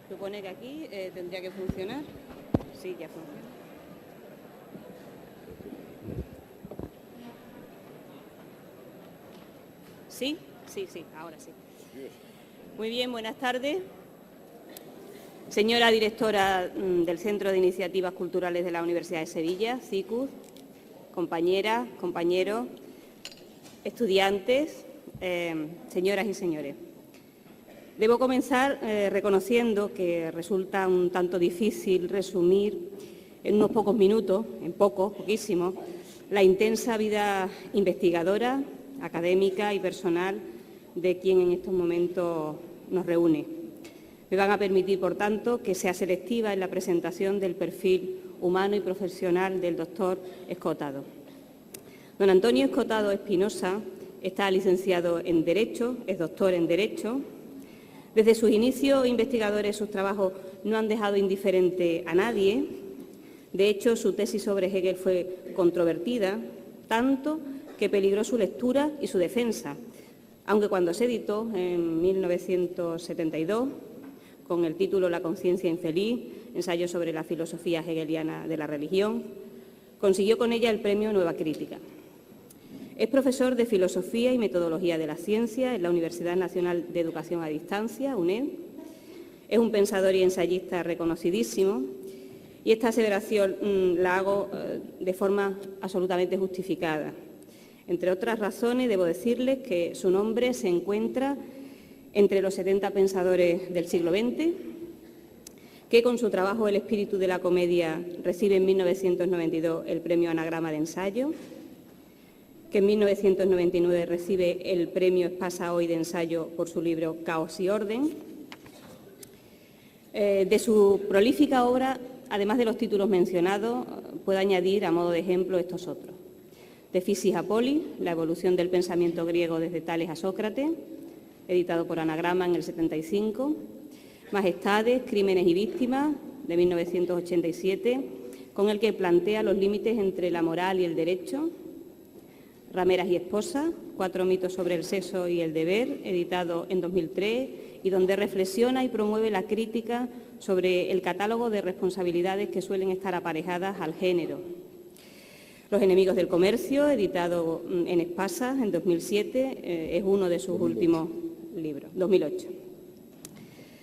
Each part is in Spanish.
Supone que aquí tendría que funcionar. Sí, ya funciona. ¿Sí? Sí, ahora sí. Muy bien, buenas tardes. Señora directora del Centro de Iniciativas Culturales de la Universidad de Sevilla, CICUS, compañeras, compañeros, estudiantes, señoras y señores. Debo comenzar reconociendo que resulta un tanto difícil resumir en unos pocos minutos, poquísimos, la intensa vida investigadora, académica y personal de quien en estos momentos nos reúne. Me van a permitir, por tanto, que sea selectiva en la presentación del perfil humano y profesional del doctor Escotado. Don Antonio Escotado Espinosa está licenciado en Derecho, es doctor en Derecho. Desde sus inicios investigadores, sus trabajos no han dejado indiferente a nadie. De hecho, su tesis sobre Hegel fue controvertida, tanto que peligró su lectura y su defensa, aunque cuando se editó en 1972, con el título La conciencia infeliz, ensayo sobre la filosofía hegeliana de la religión, consiguió con ella el premio Nueva Crítica. Es profesor de Filosofía y Metodología de la Ciencia en la Universidad Nacional de Educación a Distancia, UNED. Es un pensador y ensayista reconocidísimo y esta aseveración la hago de forma absolutamente justificada. Entre otras razones, debo decirles que su nombre se encuentra entre los 70 pensadores del siglo XX, que con su trabajo El espíritu de la comedia recibe en 1992 el premio Anagrama de Ensayo, que en 1999 recibe el premio Espasa Hoy de Ensayo por su libro Caos y Orden. De su prolífica obra, además de los títulos mencionados, puedo añadir a modo de ejemplo estos otros. De Fisis a Polis, la evolución del pensamiento griego desde Tales a Sócrates, editado por Anagrama en el 75. Majestades, Crímenes y Víctimas, de 1987, con el que plantea los límites entre la moral y el derecho. Rameras y Esposas, 4 mitos sobre el sexo y el deber, editado en 2003, y donde reflexiona y promueve la crítica sobre el catálogo de responsabilidades que suelen estar aparejadas al género. Los enemigos del comercio, editado en Espasa en 2007, es uno de sus últimos libros, 2008.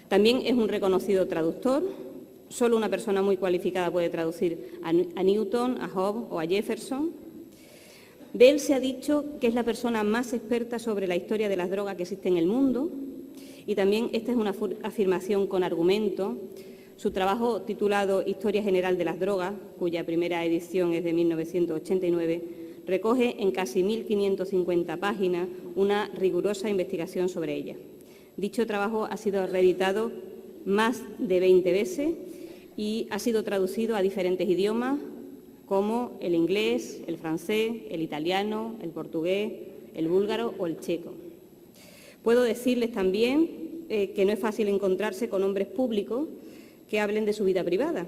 También es un reconocido traductor. Solo una persona muy cualificada puede traducir a Newton, a Hobbes o a Jefferson. De él se ha dicho que es la persona más experta sobre la historia de las drogas que existe en el mundo, y también esta es una afirmación con argumento. Su trabajo titulado Historia General de las Drogas, cuya primera edición es de 1989, recoge en casi 1.550 páginas una rigurosa investigación sobre ella. Dicho trabajo ha sido reeditado más de 20 veces y ha sido traducido a diferentes idiomas, como el inglés, el francés, el italiano, el portugués, el búlgaro o el checo. Puedo decirles también que no es fácil encontrarse con hombres públicos que hablen de su vida privada,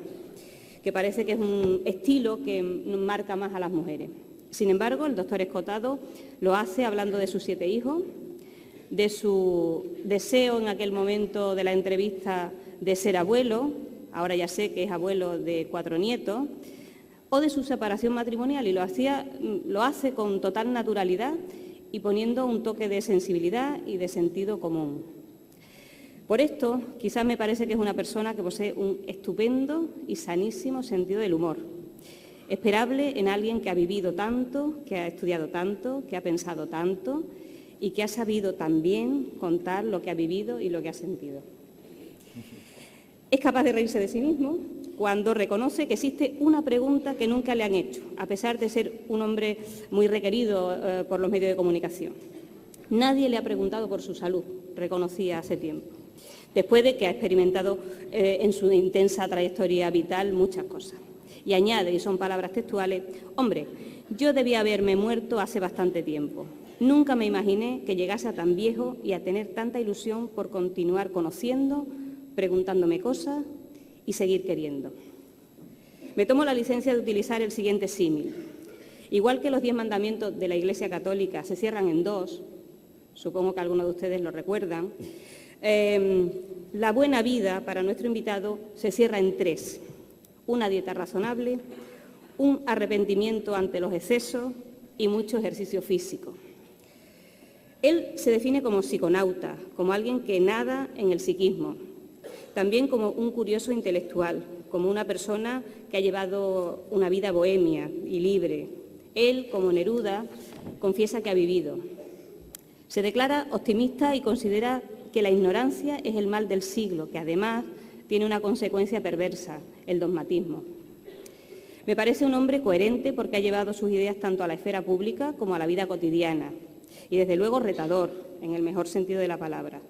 que parece que es un estilo que marca más a las mujeres. Sin embargo, el doctor Escotado lo hace hablando de sus 7 hijos, de su deseo en aquel momento de la entrevista de ser abuelo, ahora ya sé que es abuelo de 4 nietos, o de su separación matrimonial, y lo hace con total naturalidad y poniendo un toque de sensibilidad y de sentido común. Por esto, quizás me parece que es una persona que posee un estupendo y sanísimo sentido del humor, esperable en alguien que ha vivido tanto, que ha estudiado tanto, que ha pensado tanto y que ha sabido también contar lo que ha vivido y lo que ha sentido. Es capaz de reírse de sí mismo cuando reconoce que existe una pregunta que nunca le han hecho, a pesar de ser un hombre muy requerido por los medios de comunicación. Nadie le ha preguntado por su salud, reconocía hace tiempo, después de que ha experimentado en su intensa trayectoria vital muchas cosas. Y añade, y son palabras textuales, «Hombre, yo debía haberme muerto hace bastante tiempo. Nunca me imaginé que llegase a tan viejo y a tener tanta ilusión por continuar conociendo, preguntándome cosas y seguir queriendo». Me tomo la licencia de utilizar el siguiente símil. Igual que los 10 mandamientos de la Iglesia Católica se cierran en 2, supongo que algunos de ustedes lo recuerdan, la buena vida para nuestro invitado se cierra en 3. Una dieta razonable, un arrepentimiento ante los excesos y mucho ejercicio físico. Él se define como psiconauta, como alguien que nada en el psiquismo, también como un curioso intelectual, como una persona que ha llevado una vida bohemia y libre. Él, como Neruda, confiesa que ha vivido. Se declara optimista y considera que la ignorancia es el mal del siglo, que además tiene una consecuencia perversa, el dogmatismo. Me parece un hombre coherente porque ha llevado sus ideas tanto a la esfera pública como a la vida cotidiana y, desde luego, retador, en el mejor sentido de la palabra.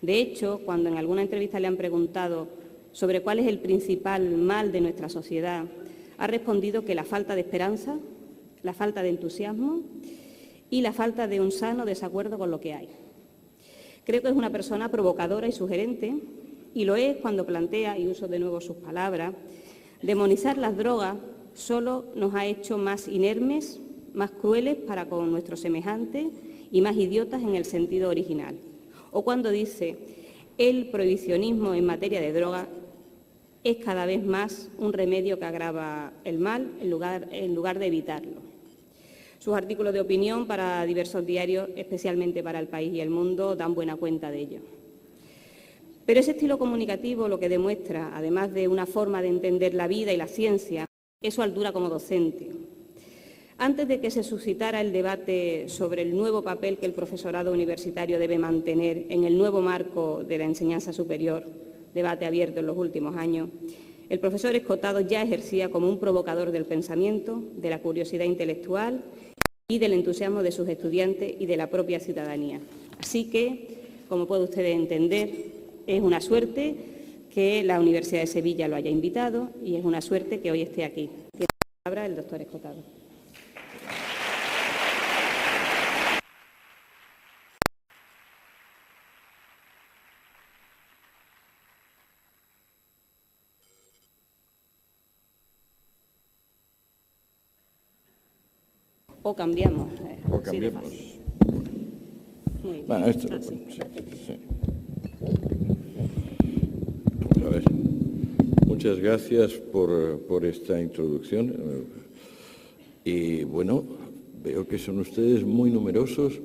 De hecho, cuando en alguna entrevista le han preguntado sobre cuál es el principal mal de nuestra sociedad, ha respondido que la falta de esperanza, la falta de entusiasmo y la falta de un sano desacuerdo con lo que hay. Creo que es una persona provocadora y sugerente, y lo es cuando plantea, y uso de nuevo sus palabras, demonizar las drogas solo nos ha hecho más inermes, más crueles para con nuestros semejantes y más idiotas en el sentido original. O cuando dice, el prohibicionismo en materia de droga es cada vez más un remedio que agrava el mal en lugar de evitarlo. Sus artículos de opinión para diversos diarios, especialmente para El País y El Mundo, dan buena cuenta de ello. Pero ese estilo comunicativo lo que demuestra, además de una forma de entender la vida y la ciencia, es su altura como docente. Antes de que se suscitara el debate sobre el nuevo papel que el profesorado universitario debe mantener en el nuevo marco de la enseñanza superior, debate abierto en los últimos años, el profesor Escotado ya ejercía como un provocador del pensamiento, de la curiosidad intelectual y del entusiasmo de sus estudiantes y de la propia ciudadanía. Así que, como pueden ustedes entender, es una suerte que la Universidad de Sevilla lo haya invitado y es una suerte que hoy esté aquí. Tiene la palabra el doctor Escotado. O cambiamos. O cambiamos. Muy bien. Bueno, esto Sí. sí. A ver. Muchas gracias por esta introducción. Y bueno, veo que son ustedes muy numerosos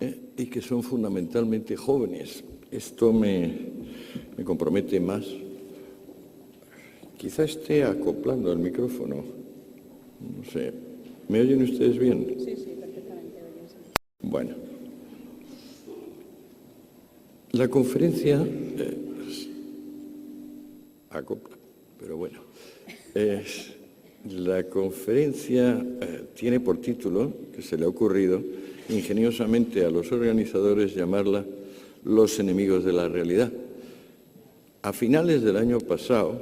y que son fundamentalmente jóvenes. Esto me compromete más. Quizá esté acoplando el micrófono. No sé. ¿Me oyen ustedes bien? Sí, perfectamente. Bueno. La conferencia acopla, pero bueno. La conferencia tiene por título, que se le ha ocurrido ingeniosamente a los organizadores, llamarla Los enemigos de la realidad. A finales del año pasado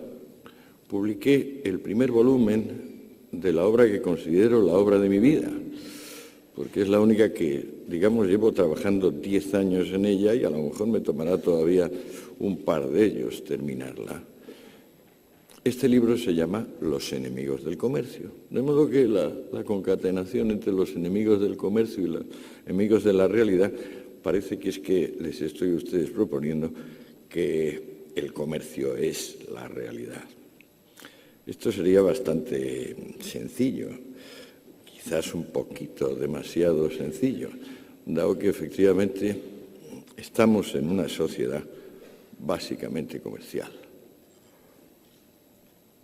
publiqué el primer volumen de la obra que considero la obra de mi vida, porque es la única que, digamos, llevo trabajando 10 años en ella y a lo mejor me tomará todavía un par de ellos terminarla. Este libro se llama Los enemigos del comercio, de modo que la concatenación entre los enemigos del comercio y los enemigos de la realidad parece que es que les estoy a ustedes proponiendo que el comercio es la realidad. Esto sería bastante sencillo, quizás un poquito demasiado sencillo, dado que efectivamente estamos en una sociedad básicamente comercial.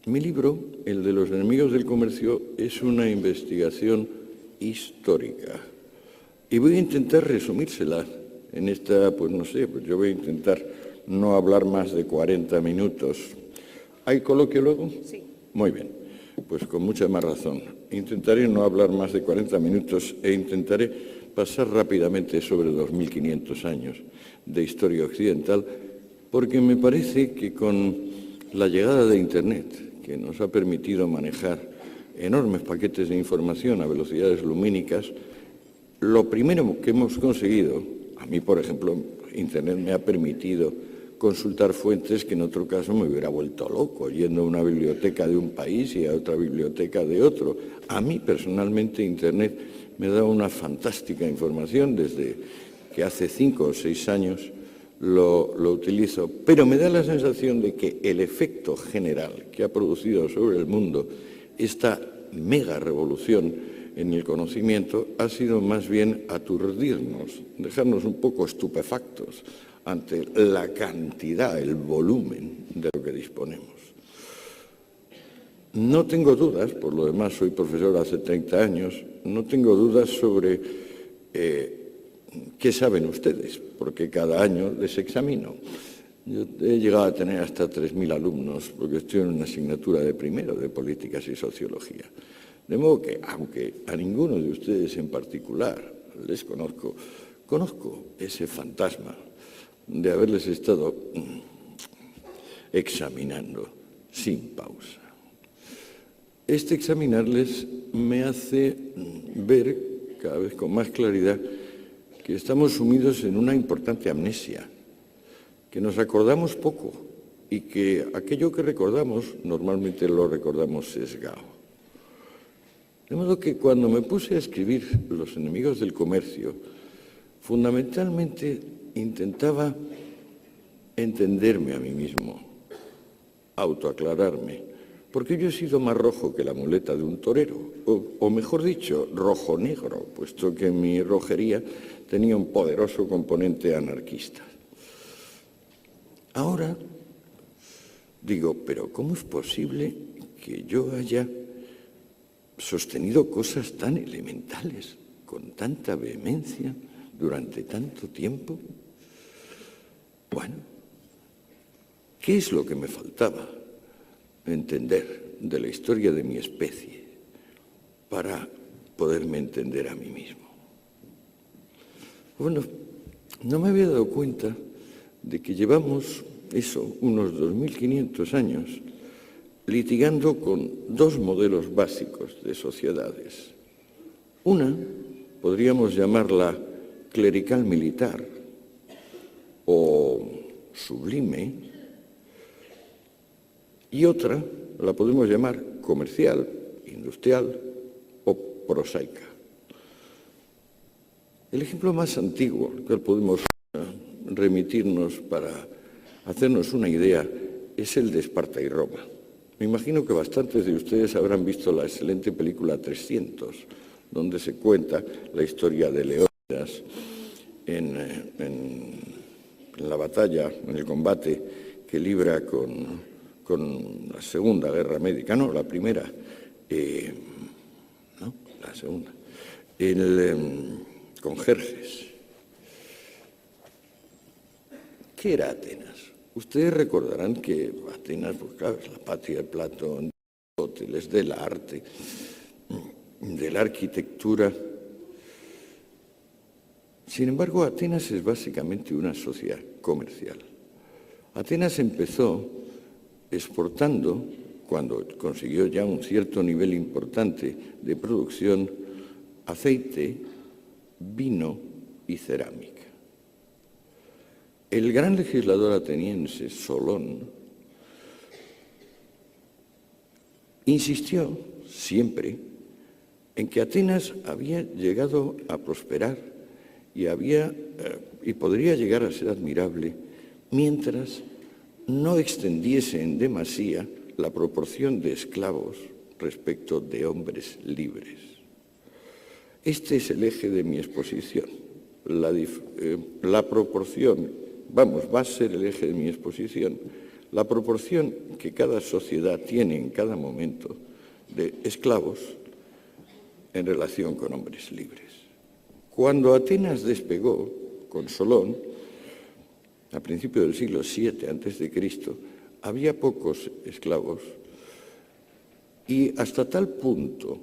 Mi libro, el de los enemigos del comercio, es una investigación histórica Y voy a intentar resumírsela en esta, pues no sé, pues yo voy a intentar no hablar más de 40 minutos. ¿Hay coloquio luego? Sí. Muy bien, pues con mucha más razón. Intentaré no hablar más de 40 minutos e intentaré pasar rápidamente sobre 2.500 años de historia occidental, porque me parece que con la llegada de Internet, que nos ha permitido manejar enormes paquetes de información a velocidades lumínicas, lo primero que hemos conseguido, a mí, por ejemplo, Internet me ha permitido consultar fuentes que en otro caso me hubiera vuelto loco, yendo a una biblioteca de un país y a otra biblioteca de otro. A mí, personalmente, Internet me da una fantástica información desde que hace 5 o 6 años lo utilizo, pero me da la sensación de que el efecto general que ha producido sobre el mundo esta mega revolución en el conocimiento ha sido más bien aturdirnos, dejarnos un poco estupefactos ante la cantidad, el volumen de lo que disponemos. No tengo dudas, por lo demás soy profesor hace 30 años, no tengo dudas sobre qué saben ustedes, porque cada año les examino. Yo he llegado a tener hasta 3.000 alumnos, porque estoy en una asignatura de primero de Políticas y Sociología. De modo que, aunque a ninguno de ustedes en particular les conozco ese fantasma de haberles estado examinando sin pausa. Este examinarles me hace ver cada vez con más claridad que estamos sumidos en una importante amnesia, que nos acordamos poco y que aquello que recordamos normalmente lo recordamos sesgado. De modo que cuando me puse a escribir Los enemigos del comercio, fundamentalmente intentaba entenderme a mí mismo, autoaclararme, porque yo he sido más rojo que la muleta de un torero, o mejor dicho, rojo-negro, puesto que mi rojería tenía un poderoso componente anarquista. Ahora digo, pero ¿cómo es posible que yo haya sostenido cosas tan elementales, con tanta vehemencia, durante tanto tiempo? Bueno, ¿qué es lo que me faltaba entender de la historia de mi especie para poderme entender a mí mismo? Bueno, no me había dado cuenta de que llevamos unos 2.500 años litigando con dos modelos básicos de sociedades. Una, podríamos llamarla clerical militar o sublime, y otra la podemos llamar comercial, industrial o prosaica. El ejemplo más antiguo al cual podemos remitirnos para hacernos una idea es el de Esparta y Roma. Me imagino que bastantes de ustedes habrán visto la excelente película 300, donde se cuenta la historia de Leónidas en la batalla, en el combate que libra con la Segunda Guerra Médica, no, la primera, no, la segunda, con Jerjes. ¿Qué era Atenas? Ustedes recordarán que Atenas, pues claro, es la patria de Platón, de Aristóteles, del arte, de la arquitectura. Sin embargo, Atenas es básicamente una sociedad comercial. Atenas empezó exportando, cuando consiguió ya un cierto nivel importante de producción, aceite, vino y cerámica. El gran legislador ateniense, Solón, insistió siempre en que Atenas había llegado a prosperar y podría llegar a ser admirable mientras no extendiese en demasía la proporción de esclavos respecto de hombres libres. Este es el eje de mi exposición. La proporción, va a ser el eje de mi exposición, la proporción que cada sociedad tiene en cada momento de esclavos en relación con hombres libres. Cuando Atenas despegó con Solón, a principios del siglo VII a.C., había pocos esclavos y hasta tal punto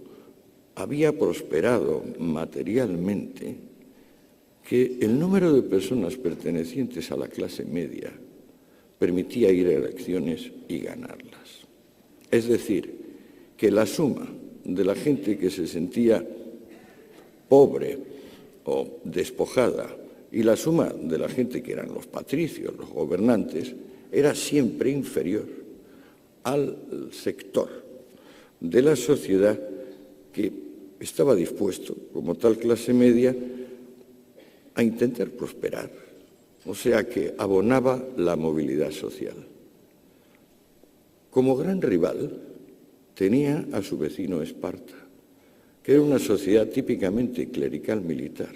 había prosperado materialmente que el número de personas pertenecientes a la clase media permitía ir a elecciones y ganarlas. Es decir, que la suma de la gente que se sentía pobre o despojada y la suma de la gente que eran los patricios, los gobernantes, era siempre inferior al sector de la sociedad que estaba dispuesto, como tal clase media, a intentar prosperar, o sea que abonaba la movilidad social. Como gran rival tenía a su vecino Esparta, que era una sociedad típicamente clerical militar,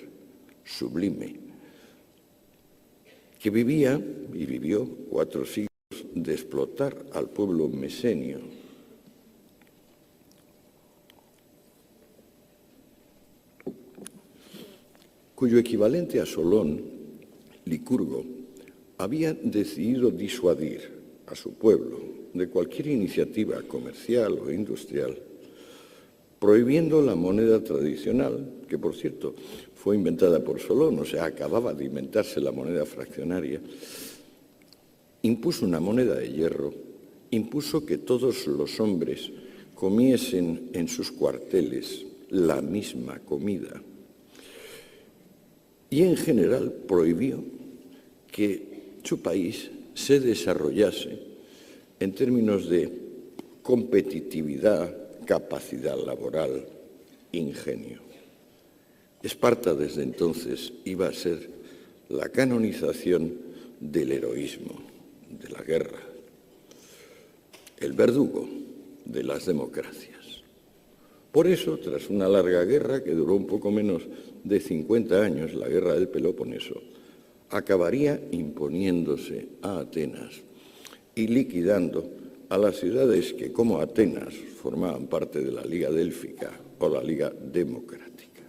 sublime, que vivía y vivió 4 siglos de explotar al pueblo mesenio, cuyo equivalente a Solón, Licurgo, había decidido disuadir a su pueblo de cualquier iniciativa comercial o industrial, prohibiendo la moneda tradicional, que por cierto fue inventada por Solón, o sea, acababa de inventarse la moneda fraccionaria, impuso una moneda de hierro, impuso que todos los hombres comiesen en sus cuarteles la misma comida y en general prohibió que su país se desarrollase en términos de competitividad, capacidad laboral, ingenio. Esparta desde entonces iba a ser la canonización del heroísmo, de la guerra, el verdugo de las democracias. Por eso, tras una larga guerra que duró un poco menos de 50 años, la guerra del Peloponeso, acabaría imponiéndose a Atenas y liquidando a las ciudades que, como Atenas, formaban parte de la Liga Délfica o la Liga Democrática.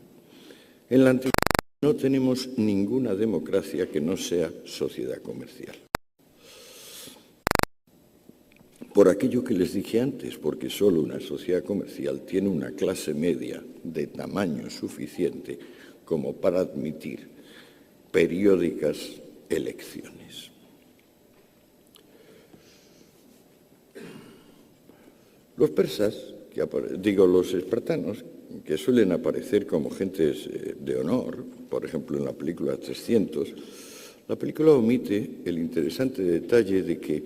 En la antigüedad no tenemos ninguna democracia que no sea sociedad comercial. Por aquello que les dije antes, porque solo una sociedad comercial tiene una clase media de tamaño suficiente como para admitir periódicas elecciones. Los persas, los espartanos, que suelen aparecer como gentes de honor, por ejemplo en la película 300, la película omite el interesante detalle de que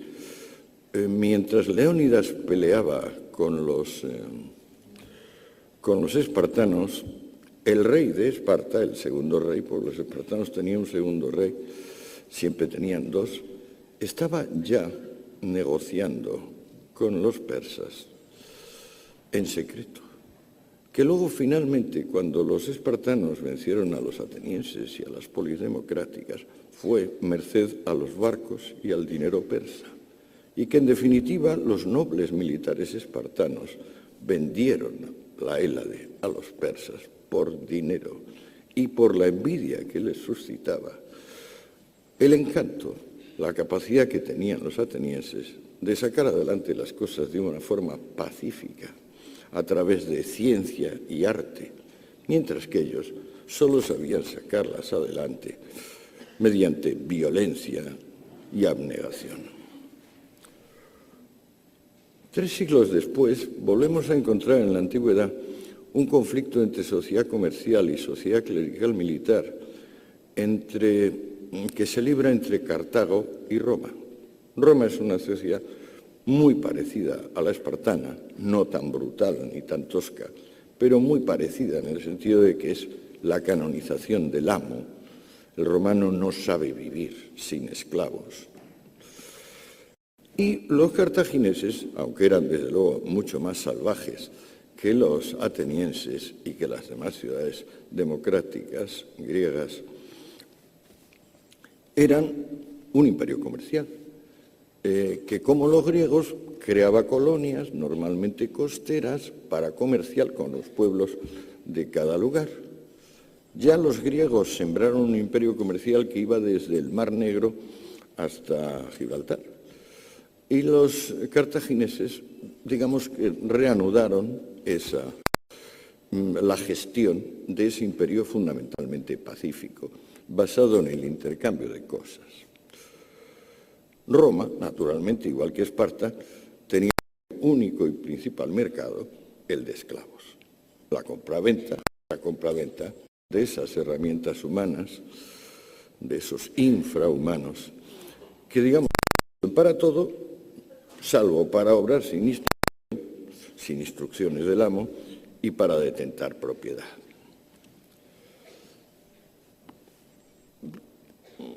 mientras Leónidas peleaba con los espartanos, el rey de Esparta, el segundo rey, porque los espartanos tenían un segundo rey, siempre tenían 2, estaba ya negociando con los persas en secreto, que luego finalmente, cuando los espartanos vencieron a los atenienses y a las polis democráticas, fue merced a los barcos y al dinero persa, y que en definitiva los nobles militares espartanos vendieron la Hélade a los persas por dinero y por la envidia que les suscitaba el encanto, la capacidad que tenían los atenienses de sacar adelante las cosas de una forma pacífica a través de ciencia y arte, mientras que ellos solo sabían sacarlas adelante mediante violencia y abnegación. 3 siglos después, volvemos a encontrar en la antigüedad un conflicto entre sociedad comercial y sociedad clerical militar que se libra entre Cartago y Roma. Roma es una sociedad muy parecida a la espartana, no tan brutal ni tan tosca, pero muy parecida en el sentido de que es la canonización del amo. El romano no sabe vivir sin esclavos. Y los cartagineses, aunque eran desde luego mucho más salvajes que los atenienses y que las demás ciudades democráticas griegas, eran un imperio comercial, que como los griegos creaba colonias, normalmente costeras, para comerciar con los pueblos de cada lugar. Ya los griegos sembraron un imperio comercial que iba desde el Mar Negro hasta Gibraltar. Y los cartagineses, digamos que reanudaron la gestión de ese imperio fundamentalmente pacífico, basado en el intercambio de cosas. Roma, naturalmente, igual que Esparta, tenía un único y principal mercado, el de esclavos. La compraventa de esas herramientas humanas, de esos infrahumanos, que, digamos, para todo, salvo para obrar sin instrucciones del amo y para detentar propiedad.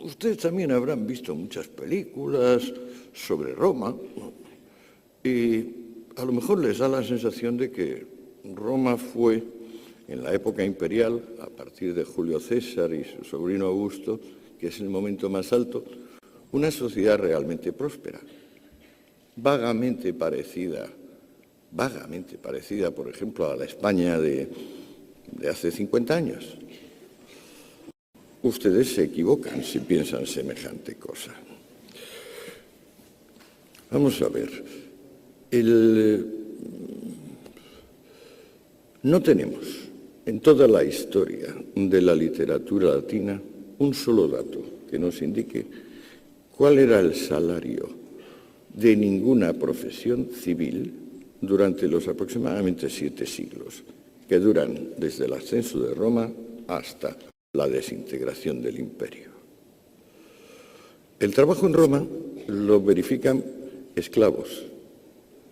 Ustedes también habrán visto muchas películas sobre Roma y a lo mejor les da la sensación de que Roma fue, en la época imperial, a partir de Julio César y su sobrino Augusto, que es el momento más alto, una sociedad realmente próspera, vagamente parecida, por ejemplo, a la España de hace 50 años. Ustedes se equivocan si piensan semejante cosa. Vamos a ver. No tenemos en toda la historia de la literatura latina un solo dato que nos indique cuál era el salario de ninguna profesión civil durante los aproximadamente 7 siglos, que duran desde el ascenso de Roma hasta la desintegración del imperio. El trabajo en Roma lo verifican esclavos.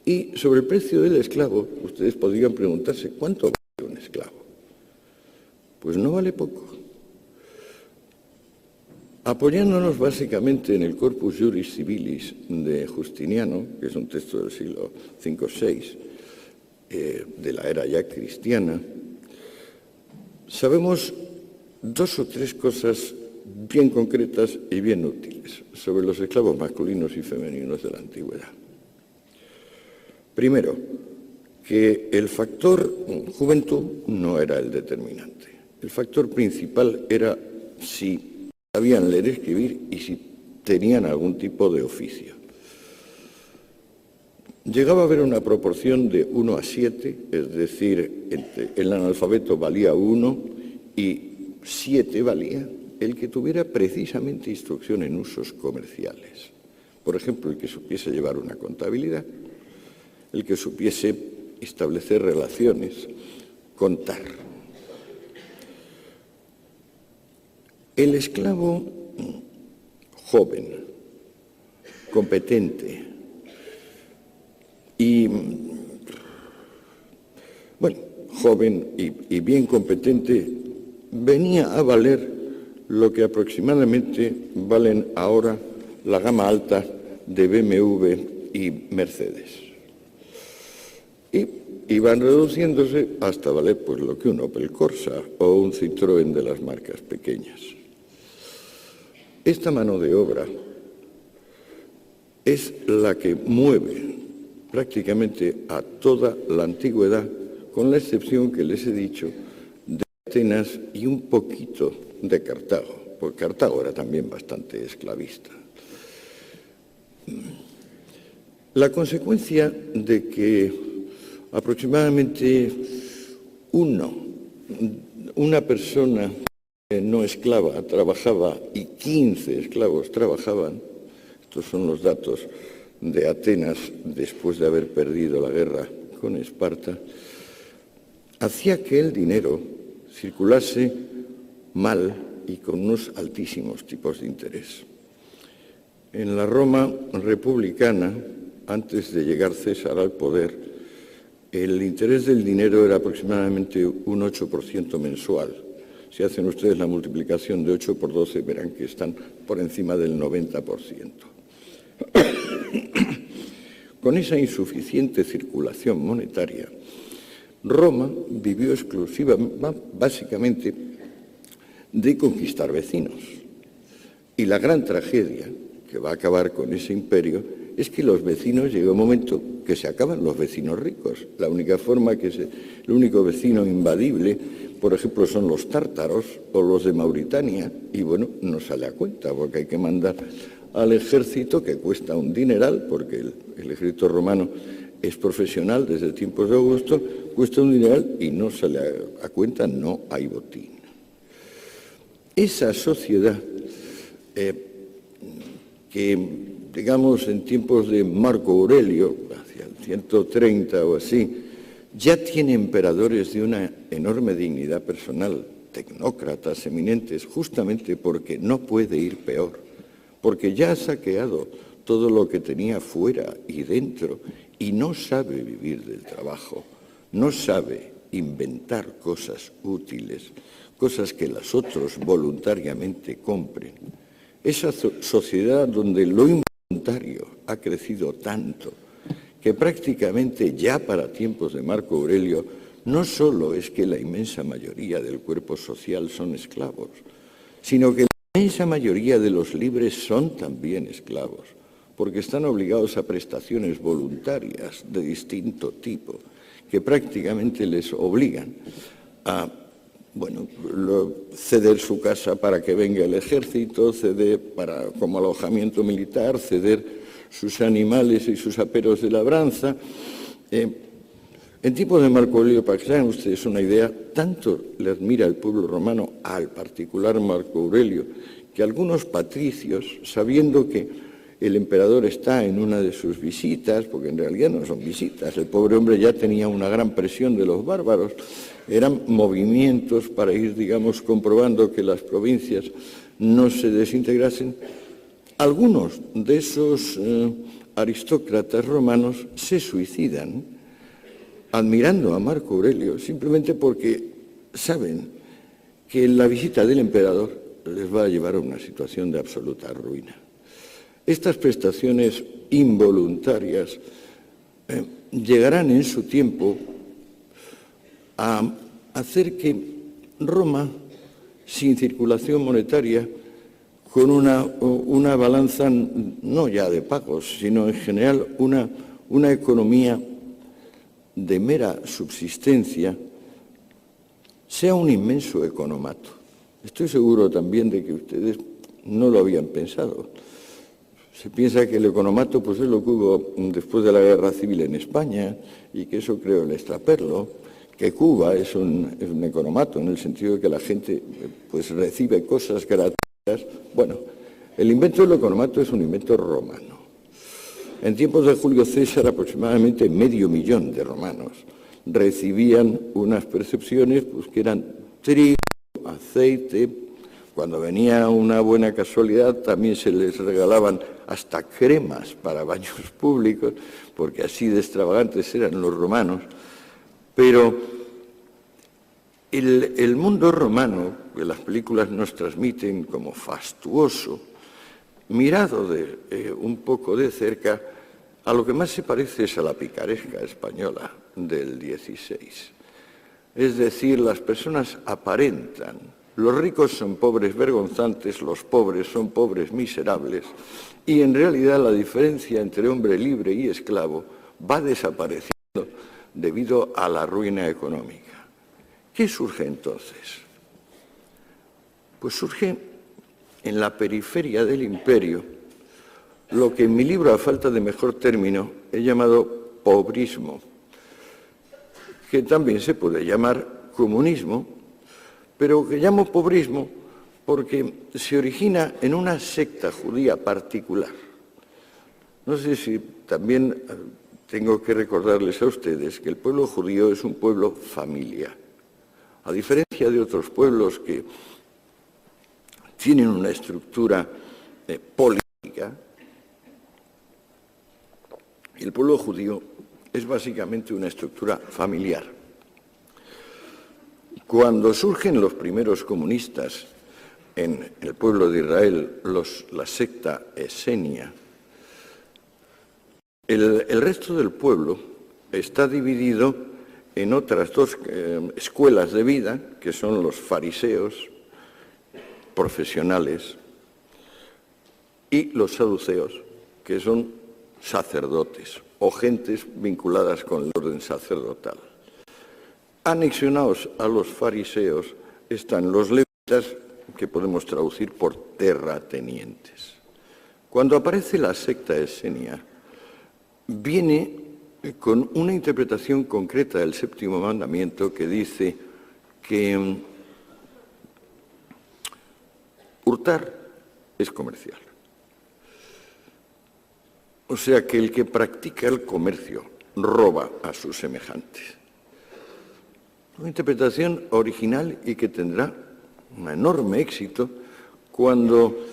Y sobre el precio del esclavo, ustedes podrían preguntarse, ¿cuánto vale un esclavo? Pues no vale poco. Apoyándonos básicamente en el Corpus Juris Civilis de Justiniano, que es un texto del siglo V-VI, de la era ya cristiana, sabemos 2 o 3 cosas bien concretas y bien útiles sobre los esclavos masculinos y femeninos de la antigüedad. Primero, que el factor juventud no era el determinante. El factor principal era si sabían leer y escribir y si tenían algún tipo de oficio. Llegaba a haber una proporción de 1 a 7, es decir, el analfabeto valía 1 y 7 valía el que tuviera precisamente instrucción en usos comerciales. Por ejemplo, el que supiese llevar una contabilidad, el que supiese establecer relaciones, contar. El esclavo joven, competente y, joven y bien competente, venía a valer lo que aproximadamente valen ahora la gama alta de BMW y Mercedes. Y iban reduciéndose hasta valer pues lo que un Opel Corsa o un Citroën de las marcas pequeñas. Esta mano de obra es la que mueve prácticamente a toda la antigüedad, con la excepción que les he dicho de Atenas y un poquito de Cartago, porque Cartago era también bastante esclavista. La consecuencia de que aproximadamente una persona no esclava trabajaba y 15 esclavos trabajaban, estos son los datos de Atenas después de haber perdido la guerra con Esparta, hacía que el dinero circulase mal y con unos altísimos tipos de interés. En la Roma republicana, antes de llegar César al poder, el interés del dinero era aproximadamente un 8% mensual. Si hacen ustedes la multiplicación de 8 por 12, verán que están por encima del 90%. Con esa insuficiente circulación monetaria, Roma vivió básicamente de conquistar vecinos. Y la gran tragedia que va a acabar con ese imperio es que los vecinos, llega un momento que se acaban los vecinos ricos. La única forma el único vecino invadible, por ejemplo, son los tártaros o los de Mauritania, y bueno, no sale a cuenta, porque hay que mandar al ejército, que cuesta un dineral, porque el ejército romano es profesional desde tiempos de Augusto, cuesta un dineral y no sale a cuenta, no hay botín. Esa sociedad que, digamos, en tiempos de Marco Aurelio, hacia el 130 o así, ya tiene emperadores de una enorme dignidad personal, tecnócratas eminentes, justamente porque no puede ir peor, porque ya ha saqueado todo lo que tenía fuera y dentro y no sabe vivir del trabajo, no sabe inventar cosas útiles, cosas que los otros voluntariamente compren. Esa sociedad donde lo involuntario ha crecido tanto que prácticamente ya para tiempos de Marco Aurelio no solo es que la inmensa mayoría del cuerpo social son esclavos, sino que la inmensa mayoría de los libres son también esclavos, porque están obligados a prestaciones voluntarias de distinto tipo, que prácticamente les obligan a ceder su casa para que venga el ejército, ceder como alojamiento militar, ceder sus animales y sus aperos de labranza. En tiempos de Marco Aurelio, para que se hagan ustedes una idea, tanto le admira el pueblo romano al particular Marco Aurelio, que algunos patricios, sabiendo que el emperador está en una de sus visitas, porque en realidad no son visitas, el pobre hombre ya tenía una gran presión de los bárbaros, eran movimientos para ir, digamos, comprobando que las provincias no se desintegrasen. Algunos de esos aristócratas romanos se suicidan admirando a Marco Aurelio, simplemente porque saben que la visita del emperador les va a llevar a una situación de absoluta ruina. Estas prestaciones involuntarias llegarán en su tiempo a hacer que Roma, sin circulación monetaria, con una balanza no ya de pagos, sino en general una economía de mera subsistencia, sea un inmenso economato. Estoy seguro también de que ustedes no lo habían pensado. Se piensa que el economato pues, es lo que hubo después de la Guerra Civil en España y que eso creó el extraperlo, que Cuba es un economato en el sentido de que la gente pues, recibe cosas gratuitas. Bueno, el invento del economato es un invento romano. En tiempos de Julio César, aproximadamente 500.000 de romanos recibían unas percepciones pues, que eran trigo, aceite. Cuando venía una buena casualidad, también se les regalaban hasta cremas para baños públicos, porque así de extravagantes eran los romanos. Pero el mundo romano, que las películas nos transmiten como fastuoso, mirado un poco de cerca, a lo que más se parece es a la picaresca española del XVI. Es decir, las personas aparentan, los ricos son pobres vergonzantes, los pobres son pobres miserables, y en realidad la diferencia entre hombre libre y esclavo va desapareciendo debido a la ruina económica. ¿Qué surge entonces? Pues surge en la periferia del imperio lo que en mi libro, a falta de mejor término, he llamado pobrismo, que también se puede llamar comunismo, pero que llamo pobrismo porque se origina en una secta judía particular. No sé si también tengo que recordarles a ustedes que el pueblo judío es un pueblo familiar. A diferencia de otros pueblos que tienen una estructura política, el pueblo judío es básicamente una estructura familiar. Cuando surgen los primeros comunistas en el pueblo de Israel, la secta esenia, el resto del pueblo está dividido en otras dos escuelas de vida, que son los fariseos profesionales y los saduceos, que son sacerdotes o gentes vinculadas con el orden sacerdotal. Anexionados a los fariseos están los levitas, que podemos traducir por terratenientes. Cuando aparece la secta esenia, viene con una interpretación concreta del séptimo mandamiento que dice que hurtar es comercial. O sea que el que practica el comercio roba a sus semejantes. Una interpretación original y que tendrá un enorme éxito cuando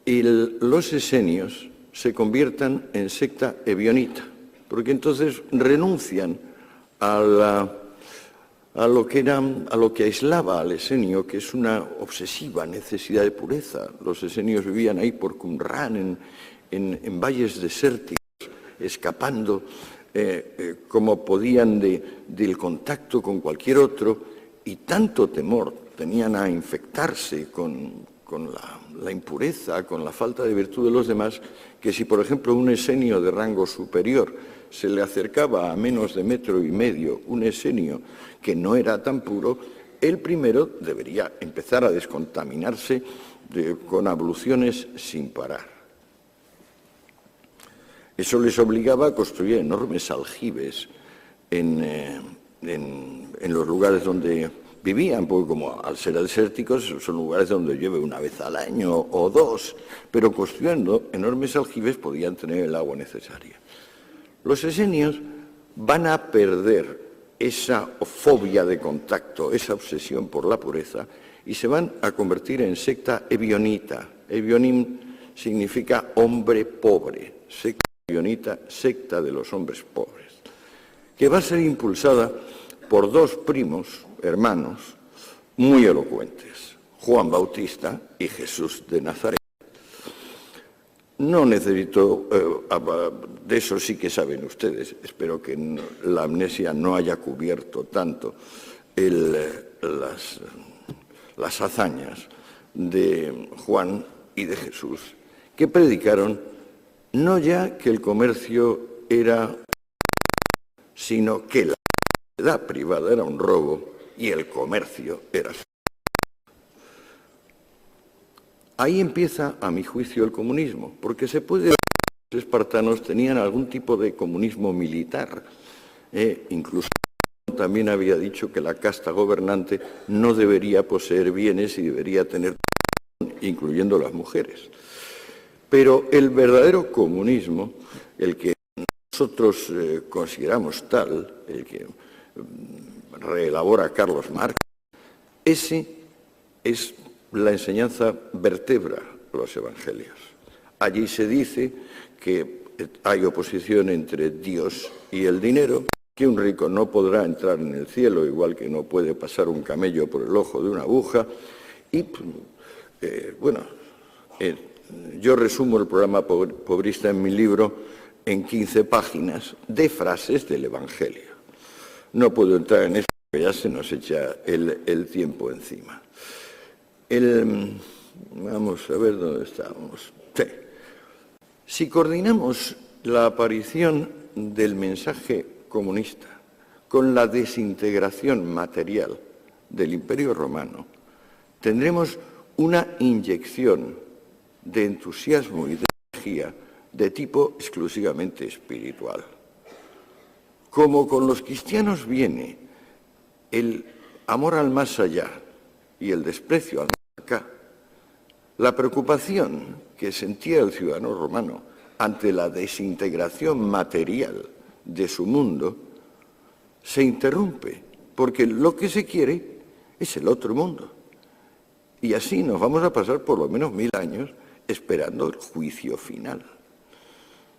los esenios se conviertan en secta ebionita, porque entonces renuncian a lo que aislaba al esenio, que es una obsesiva necesidad de pureza. Los esenios vivían ahí por Qumran, en valles desérticos, escapando como podían del contacto con cualquier otro, y tanto temor tenían a infectarse con la impureza, con la falta de virtud de los demás, que si, por ejemplo, un esenio de rango superior se le acercaba a menos de 1,5 metros, un esenio que no era tan puro, el primero debería empezar a descontaminarse con abluciones sin parar. Eso les obligaba a construir enormes aljibes en los lugares donde vivían, porque como al ser desérticos son lugares donde llueve una vez al año o dos, pero construyendo enormes aljibes podían tener el agua necesaria. Los esenios van a perder esa fobia de contacto, esa obsesión por la pureza, y se van a convertir en secta ebionita. Ebionim significa hombre pobre, secta ebionita, secta de los hombres pobres, que va a ser impulsada por dos primos hermanos muy elocuentes, Juan Bautista y Jesús de Nazaret. No necesito, de eso sí que saben ustedes, espero que la amnesia no haya cubierto tanto las hazañas de Juan y de Jesús, que predicaron no ya que el comercio era, sino que la propiedad privada era un robo y el comercio era. Ahí empieza, a mi juicio, el comunismo, porque se puede ver que los espartanos tenían algún tipo de comunismo militar. Incluso también había dicho que la casta gobernante no debería poseer bienes y debería tener, incluyendo las mujeres. Pero el verdadero comunismo, el que nosotros consideramos tal, el que reelabora Carlos Marx, ese es la enseñanza vertebra los evangelios. Allí se dice que hay oposición entre Dios y el dinero, que un rico no podrá entrar en el cielo, igual que no puede pasar un camello por el ojo de una aguja. Y, yo resumo el programa pobrista en mi libro en 15 páginas de frases del Evangelio. No puedo entrar en eso, porque ya se nos echa el tiempo encima. Vamos a ver dónde estábamos. Sí. Si coordinamos la aparición del mensaje comunista con la desintegración material del Imperio Romano, tendremos una inyección de entusiasmo y de energía de tipo exclusivamente espiritual. Como con los cristianos viene el amor al más allá y el desprecio al más acá, la preocupación que sentía el ciudadano romano ante la desintegración material de su mundo se interrumpe, porque lo que se quiere es el otro mundo. Y así nos vamos a pasar por lo menos 1000 años esperando el juicio final.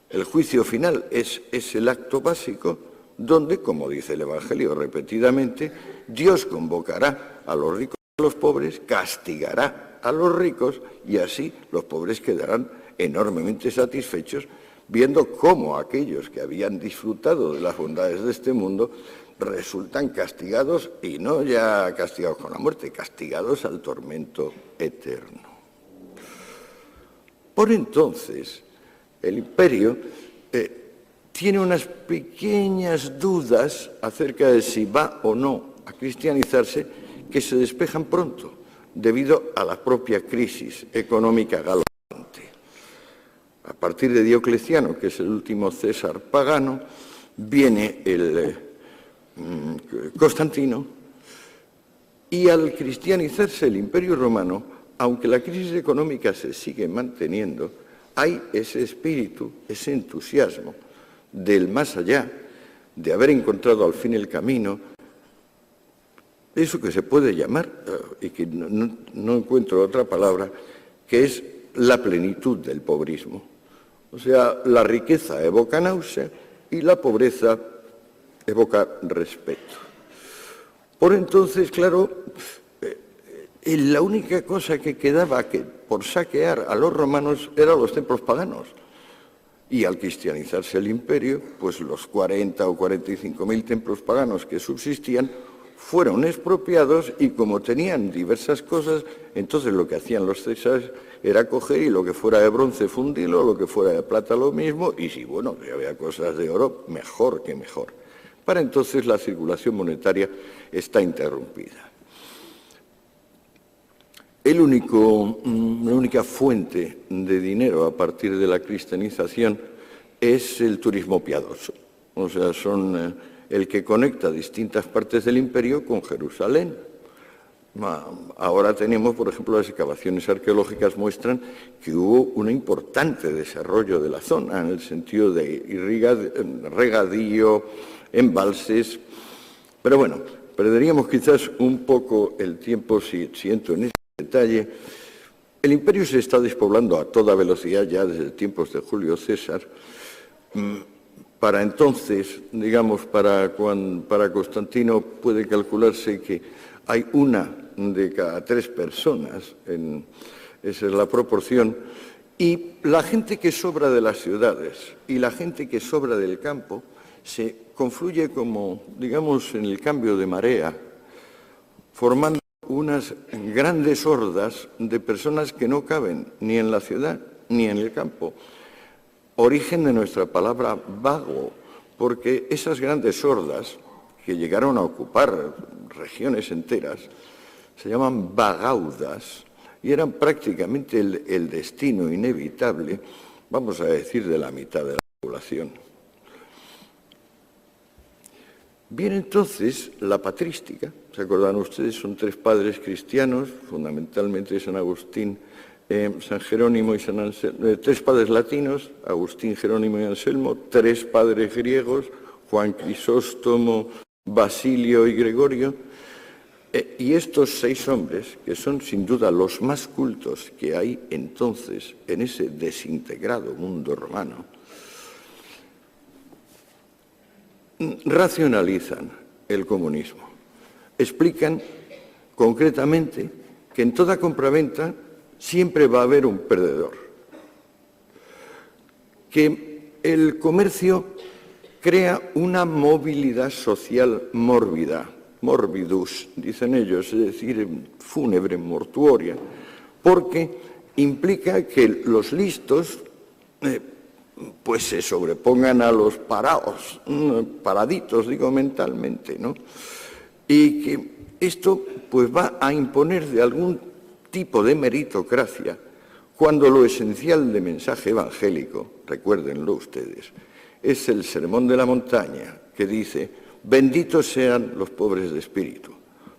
El juicio final es el acto básico donde, como dice el Evangelio repetidamente, Dios convocará a los ricos y a los pobres, castigará a los ricos y así los pobres quedarán enormemente satisfechos viendo cómo aquellos que habían disfrutado de las bondades de este mundo resultan castigados, y no ya castigados con la muerte, castigados al tormento eterno. Por entonces, el imperio tiene unas pequeñas dudas acerca de si va o no a cristianizarse, que se despejan pronto, debido a la propia crisis económica galopante. A partir de Diocleciano, que es el último César pagano, viene el Constantino, y al cristianizarse el Imperio Romano, aunque la crisis económica se sigue manteniendo, hay ese espíritu, ese entusiasmo del más allá, de haber encontrado al fin el camino, eso que se puede llamar, y que no encuentro otra palabra, que es la plenitud del pobrismo. O sea, la riqueza evoca náusea y la pobreza evoca respeto. Por entonces, claro, la única cosa que quedaba por saquear a los romanos eran los templos paganos. Y al cristianizarse el imperio, pues los 40 o 45.000 templos paganos que subsistían fueron expropiados, y como tenían diversas cosas, entonces lo que hacían los césares era coger y lo que fuera de bronce fundirlo, lo que fuera de plata lo mismo, y si bueno, si había cosas de oro, mejor que mejor. Para entonces la circulación monetaria está interrumpida. La única fuente de dinero a partir de la cristianización es el turismo piadoso. O sea, son el que conecta distintas partes del imperio con Jerusalén. Ahora tenemos, por ejemplo, las excavaciones arqueológicas muestran que hubo un importante desarrollo de la zona, en el sentido de regadío, embalses. Pero bueno, perderíamos quizás un poco el tiempo si entro en ese detalle. El imperio se está despoblando a toda velocidad ya desde tiempos de Julio César. Para entonces, digamos, para Constantino puede calcularse que hay 1 de cada 3 personas, esa es la proporción, y la gente que sobra de las ciudades y la gente que sobra del campo se confluye como, digamos, en el cambio de marea, formando unas grandes hordas de personas que no caben ni en la ciudad ni en el campo. Origen de nuestra palabra vago, porque esas grandes hordas que llegaron a ocupar regiones enteras se llaman vagaudas y eran prácticamente el destino inevitable, vamos a decir, de la mitad de la población. Bien, entonces, la patrística, ¿se acordan ustedes? Son 3 padres cristianos, fundamentalmente San Agustín, San Jerónimo y San Anselmo, 3 padres latinos, Agustín, Jerónimo y Anselmo, 3 padres griegos, Juan Crisóstomo, Basilio y Gregorio, y estos 6 hombres, que son sin duda los más cultos que hay entonces en ese desintegrado mundo romano, racionalizan el comunismo, explican concretamente que en toda compraventa siempre va a haber un perdedor, que el comercio crea una movilidad social mórbida, morbidus, dicen ellos, es decir, fúnebre, mortuoria, porque implica que los listos pues se sobrepongan a los parados, paraditos, digo mentalmente, ¿no? Y que esto pues va a imponer de algún tipo de meritocracia, cuando lo esencial del mensaje evangélico, recuérdenlo ustedes, es el Sermón de la Montaña, que dice: benditos sean los pobres de espíritu,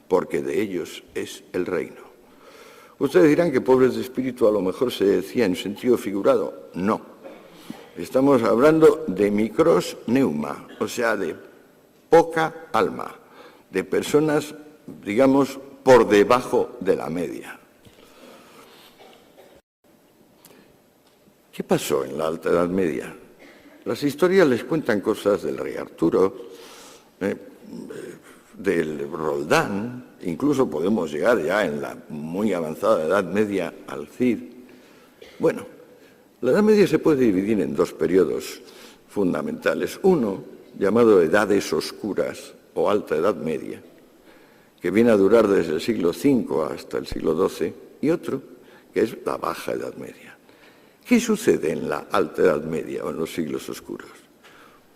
porque de ellos es el reino. Ustedes dirán que pobres de espíritu a lo mejor se decía en sentido figurado. No. Estamos hablando de micros neuma, o sea, de poca alma, de personas, digamos, por debajo de la media. ¿Qué pasó en la Alta Edad Media? Las historias les cuentan cosas del rey Arturo, del Roldán, incluso podemos llegar ya en la muy avanzada Edad Media al Cid. Bueno, la Edad Media se puede dividir en 2 periodos fundamentales. Uno, llamado Edades Oscuras o Alta Edad Media, que viene a durar desde el siglo V hasta el siglo XII, y otro, que es la Baja Edad Media. ¿Qué sucede en la Alta Edad Media o en los siglos oscuros?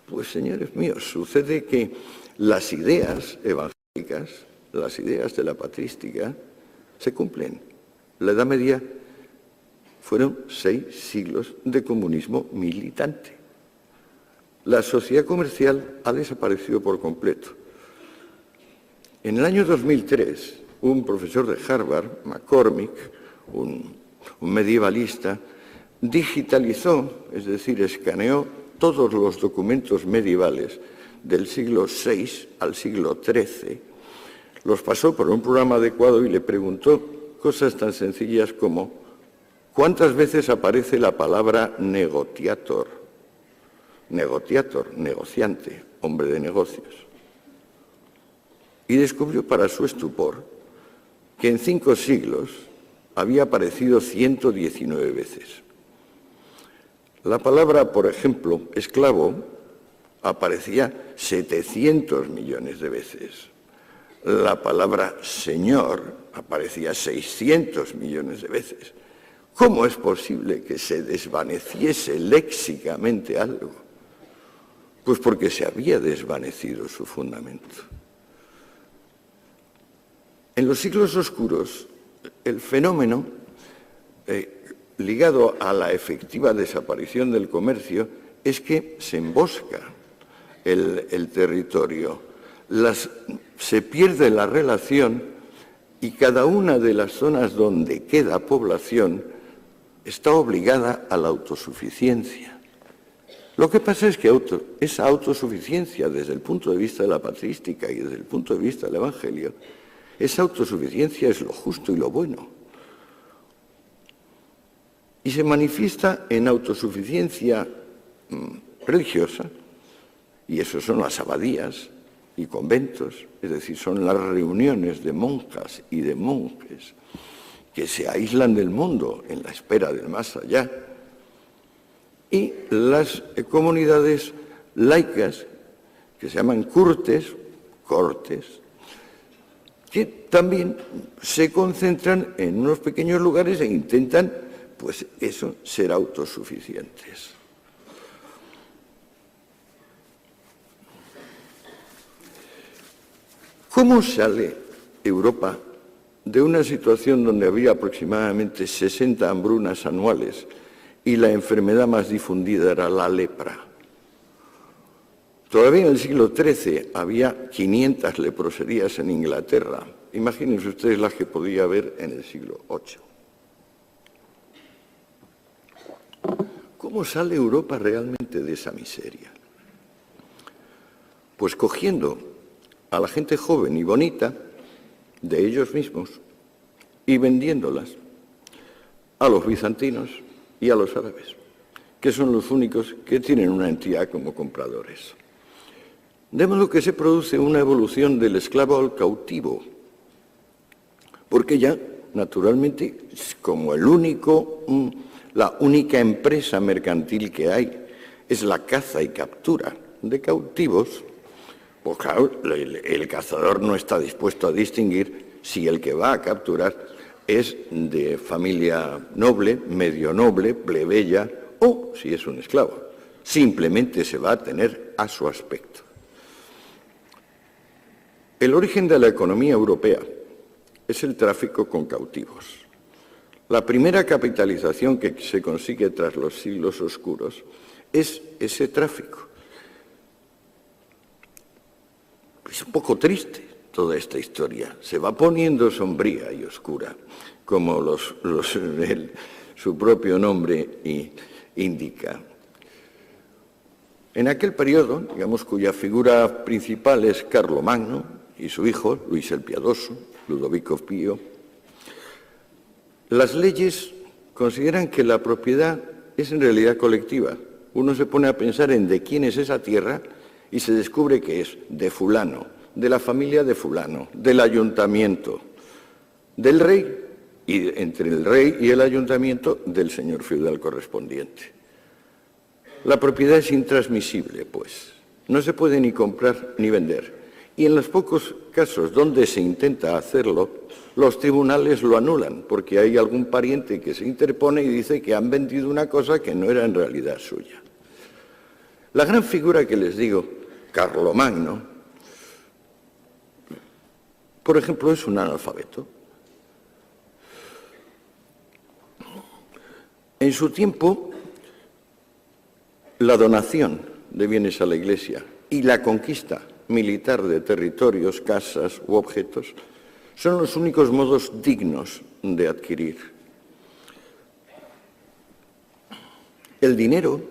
Pues, señores míos, sucede que las ideas evangélicas, las ideas de la patrística, se cumplen. La Edad Media fueron 6 siglos de comunismo militante. La sociedad comercial ha desaparecido por completo. En el año 2003, un profesor de Harvard, McCormick, un medievalista, digitalizó, es decir, escaneó todos los documentos medievales del siglo VI al siglo XIII, los pasó por un programa adecuado y le preguntó cosas tan sencillas como ¿cuántas veces aparece la palabra negotiator? Negotiator, negociante, hombre de negocios. Y descubrió para su estupor que en 5 siglos había aparecido 119 veces. La palabra, por ejemplo, esclavo, aparecía 700 millones de veces. La palabra señor aparecía 600 millones de veces. ¿Cómo es posible que se desvaneciese léxicamente algo? Pues porque se había desvanecido su fundamento. En los siglos oscuros, el fenómeno ligado a la efectiva desaparición del comercio es que se embosca el territorio, se pierde la relación y cada una de las zonas donde queda población está obligada a la autosuficiencia. Lo que pasa es que esa autosuficiencia desde el punto de vista de la patrística y desde el punto de vista del Evangelio, esa autosuficiencia es lo justo y lo bueno. Y se manifiesta en autosuficiencia religiosa, y eso son las abadías y conventos, es decir, son las reuniones de monjas y de monjes que se aíslan del mundo en la espera del más allá, y las comunidades laicas que se llaman cortes, que también se concentran en unos pequeños lugares e intentan, pues eso, ser autosuficientes. ¿Cómo sale Europa de una situación donde había aproximadamente 60 hambrunas anuales y la enfermedad más difundida era la lepra? Todavía en el siglo XIII había 500 leproserías en Inglaterra. Imagínense ustedes las que podía haber en el siglo VIII. ¿Cómo sale Europa realmente de esa miseria? Pues cogiendo a la gente joven y bonita de ellos mismos y vendiéndolas a los bizantinos y a los árabes, que son los únicos que tienen una entidad como compradores. De modo que se produce una evolución del esclavo al cautivo, porque ya, naturalmente, como la única empresa mercantil que hay es la caza y captura de cautivos, pues claro, el cazador no está dispuesto a distinguir si el que va a capturar es de familia noble, medio noble, plebeya o si es un esclavo. Simplemente se va a tener a su aspecto. El origen de la economía europea es el tráfico con cautivos. La primera capitalización que se consigue tras los siglos oscuros es ese tráfico. Es un poco triste toda esta historia. Se va poniendo sombría y oscura, como su propio nombre indica. En aquel periodo, digamos, cuya figura principal es Carlomagno y su hijo, Luis el Piadoso, Ludovico Pío, las leyes consideran que la propiedad es en realidad colectiva. Uno se pone a pensar en de quién es esa tierra y se descubre que es de fulano, de la familia de fulano, del ayuntamiento, del rey, y entre el rey y el ayuntamiento del señor feudal correspondiente. La propiedad es intransmisible, pues. No se puede ni comprar ni vender. Y en los pocos casos donde se intenta hacerlo, los tribunales lo anulan, porque hay algún pariente que se interpone y dice que han vendido una cosa que no era en realidad suya. La gran figura que les digo, Carlomagno, por ejemplo, es un analfabeto. En su tiempo, la donación de bienes a la Iglesia y la conquista militar de territorios, casas u objetos son los únicos modos dignos de adquirir. El dinero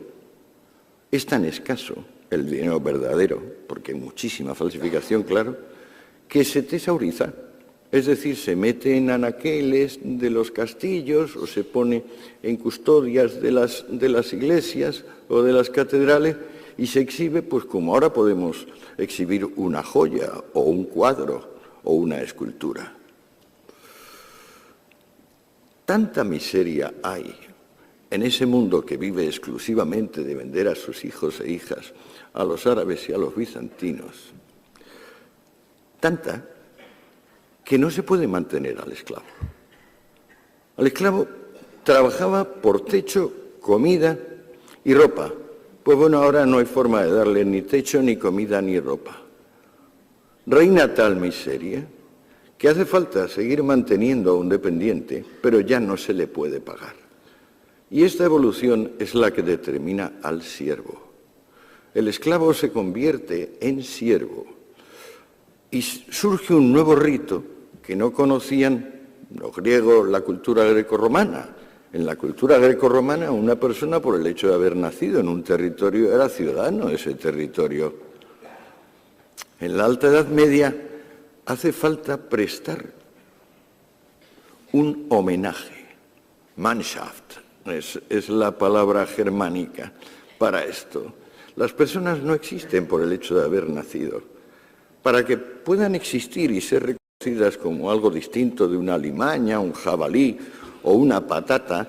es tan escaso, el dinero verdadero, porque hay muchísima falsificación, claro, que se tesauriza. Es decir, se mete en anaqueles de los castillos o se pone en custodias de las iglesias o de las catedrales y se exhibe, pues como ahora podemos exhibir una joya o un cuadro o una escultura. Tanta miseria hay en ese mundo que vive exclusivamente de vender a sus hijos e hijas a los árabes y a los bizantinos, tanta que no se puede mantener al esclavo. Al esclavo trabajaba por techo, comida y ropa. Pues bueno, ahora no hay forma de darle ni techo, ni comida, ni ropa. Reina tal miseria que hace falta seguir manteniendo a un dependiente, pero ya no se le puede pagar. Y esta evolución es la que determina al siervo. El esclavo se convierte en siervo y surge un nuevo rito que no conocían los griegos, la cultura grecorromana. En la cultura grecorromana, una persona, por el hecho de haber nacido en un territorio, era ciudadano de ese territorio. En la Alta Edad Media hace falta prestar un homenaje. Mannschaft es la palabra germánica para esto. Las personas no existen por el hecho de haber nacido. Para que puedan existir y ser reconocidas como algo distinto de una alimaña, un jabalí o una patata,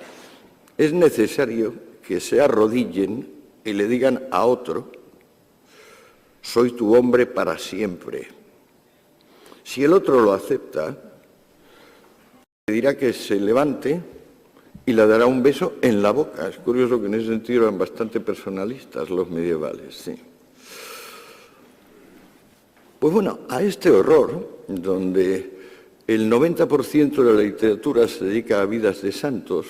es necesario que se arrodillen y le digan a otro: soy tu hombre para siempre. Si el otro lo acepta, le dirá que se levante y le dará un beso en la boca. Es curioso que en ese sentido eran bastante personalistas los medievales, sí. Pues bueno, a este horror, donde el 90% de la literatura se dedica a vidas de santos,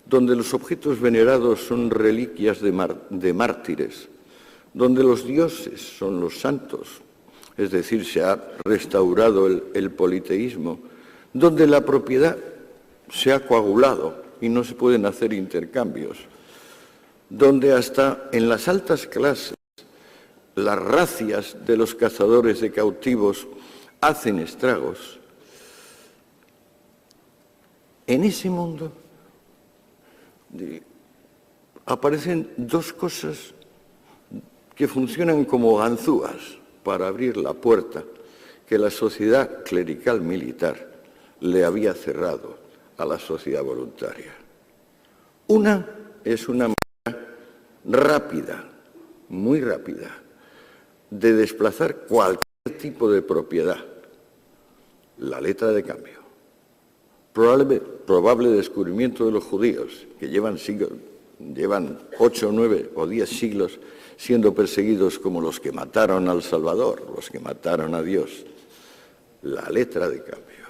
donde los objetos venerados son reliquias de mártires, donde los dioses son los santos, es decir, se ha restaurado el politeísmo, donde la propiedad se ha coagulado y no se pueden hacer intercambios, donde hasta en las altas clases las racias de los cazadores de cautivos hacen estragos. En ese mundo aparecen dos cosas que funcionan como ganzúas para abrir la puerta que la sociedad clerical militar le había cerrado a la sociedad voluntaria. Una es una manera rápida, muy rápida, de desplazar cualquier tipo de propiedad: la letra de cambio. Probable descubrimiento de los judíos, que llevan 8, 9 o 10 siglos siendo perseguidos como los que mataron al Salvador, los que mataron a Dios. La letra de cambio.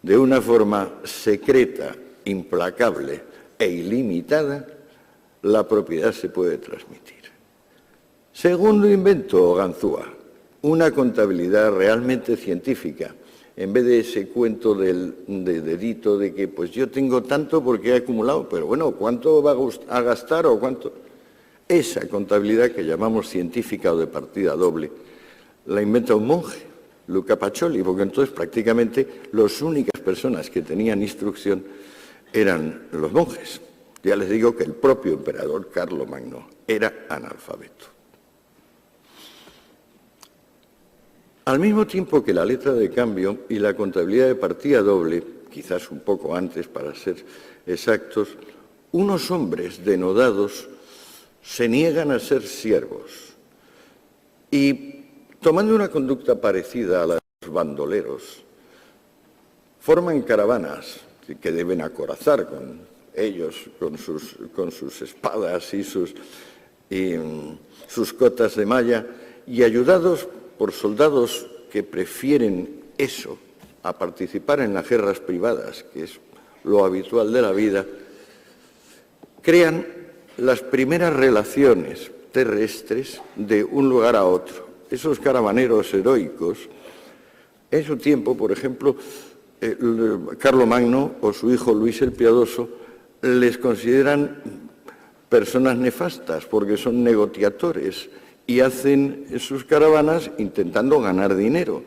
De una forma secreta, implacable e ilimitada, la propiedad se puede transmitir. Segundo invento o ganzúa, una contabilidad realmente científica, en vez de ese cuento de dedito de que pues yo tengo tanto porque he acumulado, pero bueno, ¿cuánto va a gastar o cuánto? Esa contabilidad que llamamos científica o de partida doble, la inventa un monje, Luca Pacioli, porque entonces prácticamente las únicas personas que tenían instrucción eran los monjes. Ya les digo que el propio emperador Carlomagno era analfabeto. Al mismo tiempo que la letra de cambio y la contabilidad de partida doble, quizás un poco antes para ser exactos, unos hombres denodados se niegan a ser siervos y, tomando una conducta parecida a la de los bandoleros, forman caravanas que deben acorazar con ellos, con sus espadas y sus cotas de malla, y ayudados por soldados que prefieren eso a participar en las guerras privadas, que es lo habitual de la vida, crean las primeras relaciones terrestres de un lugar a otro. Esos caravaneros heroicos, en su tiempo, por ejemplo, Carlomagno o su hijo Luis el Piadoso les consideran personas nefastas porque son negociadores y hacen sus caravanas intentando ganar dinero.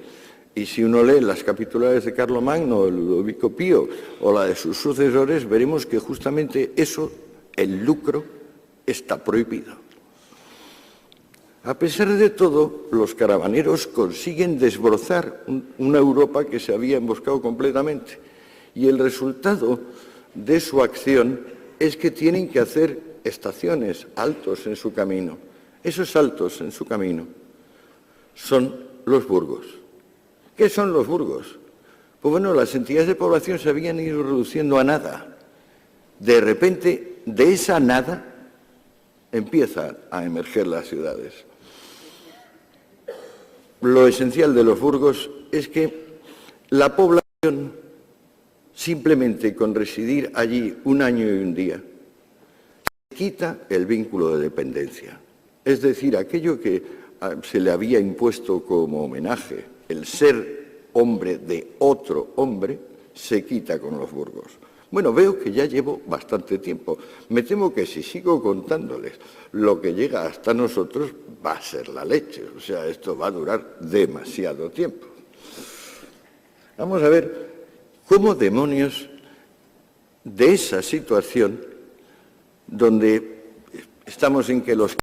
Y si uno lee las capitulares de Carlomagno, Ludovico Pío o la de sus sucesores, veremos que justamente eso, el lucro, está prohibido. A pesar de todo, los caravaneros consiguen desbrozar una Europa que se había emboscado completamente. Y el resultado de su acción es que tienen que hacer estaciones, altos en su camino. Esos altos en su camino son los burgos. ¿Qué son los burgos? Pues bueno, las entidades de población se habían ido reduciendo a nada. De repente, de esa nada, empiezan a emerger las ciudades. Lo esencial de los burgos es que la población, simplemente con residir allí un año y un día, se quita el vínculo de dependencia. Es decir, aquello que se le había impuesto como homenaje, el ser hombre de otro hombre, se quita con los burgos. Bueno, veo que ya llevo bastante tiempo. Me temo que si sigo contándoles lo que llega hasta nosotros, va a ser la leche. O sea, esto va a durar demasiado tiempo. Vamos a ver cómo demonios de esa situación, donde estamos en que los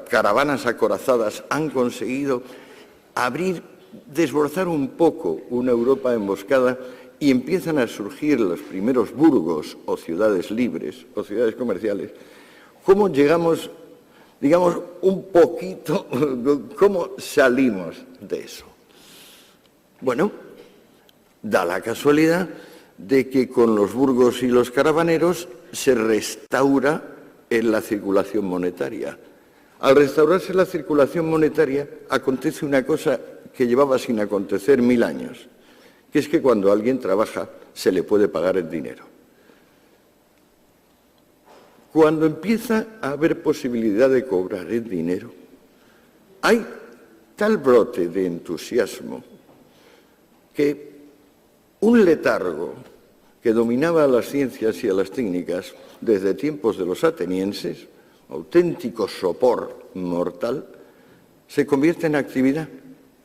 caravanas acorazadas han conseguido desbrozar un poco una Europa emboscada, y empiezan a surgir los primeros burgos o ciudades libres o ciudades comerciales, ¿cómo llegamos, digamos, un poquito, cómo salimos de eso? Bueno, da la casualidad de que con los burgos y los caravaneros se restaura la circulación monetaria. Al restaurarse la circulación monetaria, acontece una cosa que llevaba sin acontecer 1000 años, que es que cuando alguien trabaja se le puede pagar el dinero. Cuando empieza a haber posibilidad de cobrar el dinero, hay tal brote de entusiasmo que un letargo que dominaba a las ciencias y a las técnicas desde tiempos de los atenienses, auténtico sopor mortal, se convierte en actividad.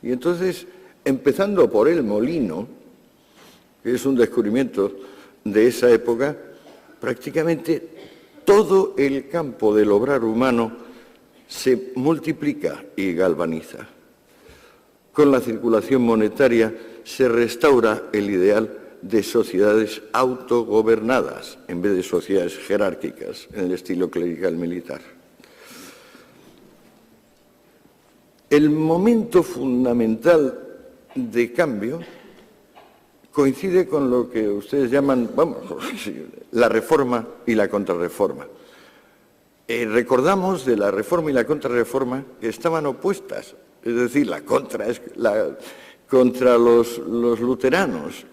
Y entonces, empezando por el molino, que es un descubrimiento de esa época, prácticamente todo el campo del obrar humano se multiplica y galvaniza. Con la circulación monetaria se restaura el ideal de sociedades autogobernadas en vez de sociedades jerárquicas en el estilo clerical militar. El momento fundamental de cambio coincide con lo que ustedes llaman, la reforma y la contrarreforma. Recordamos de la reforma y la contrarreforma que estaban opuestas, es decir, la contra es contra los luteranos,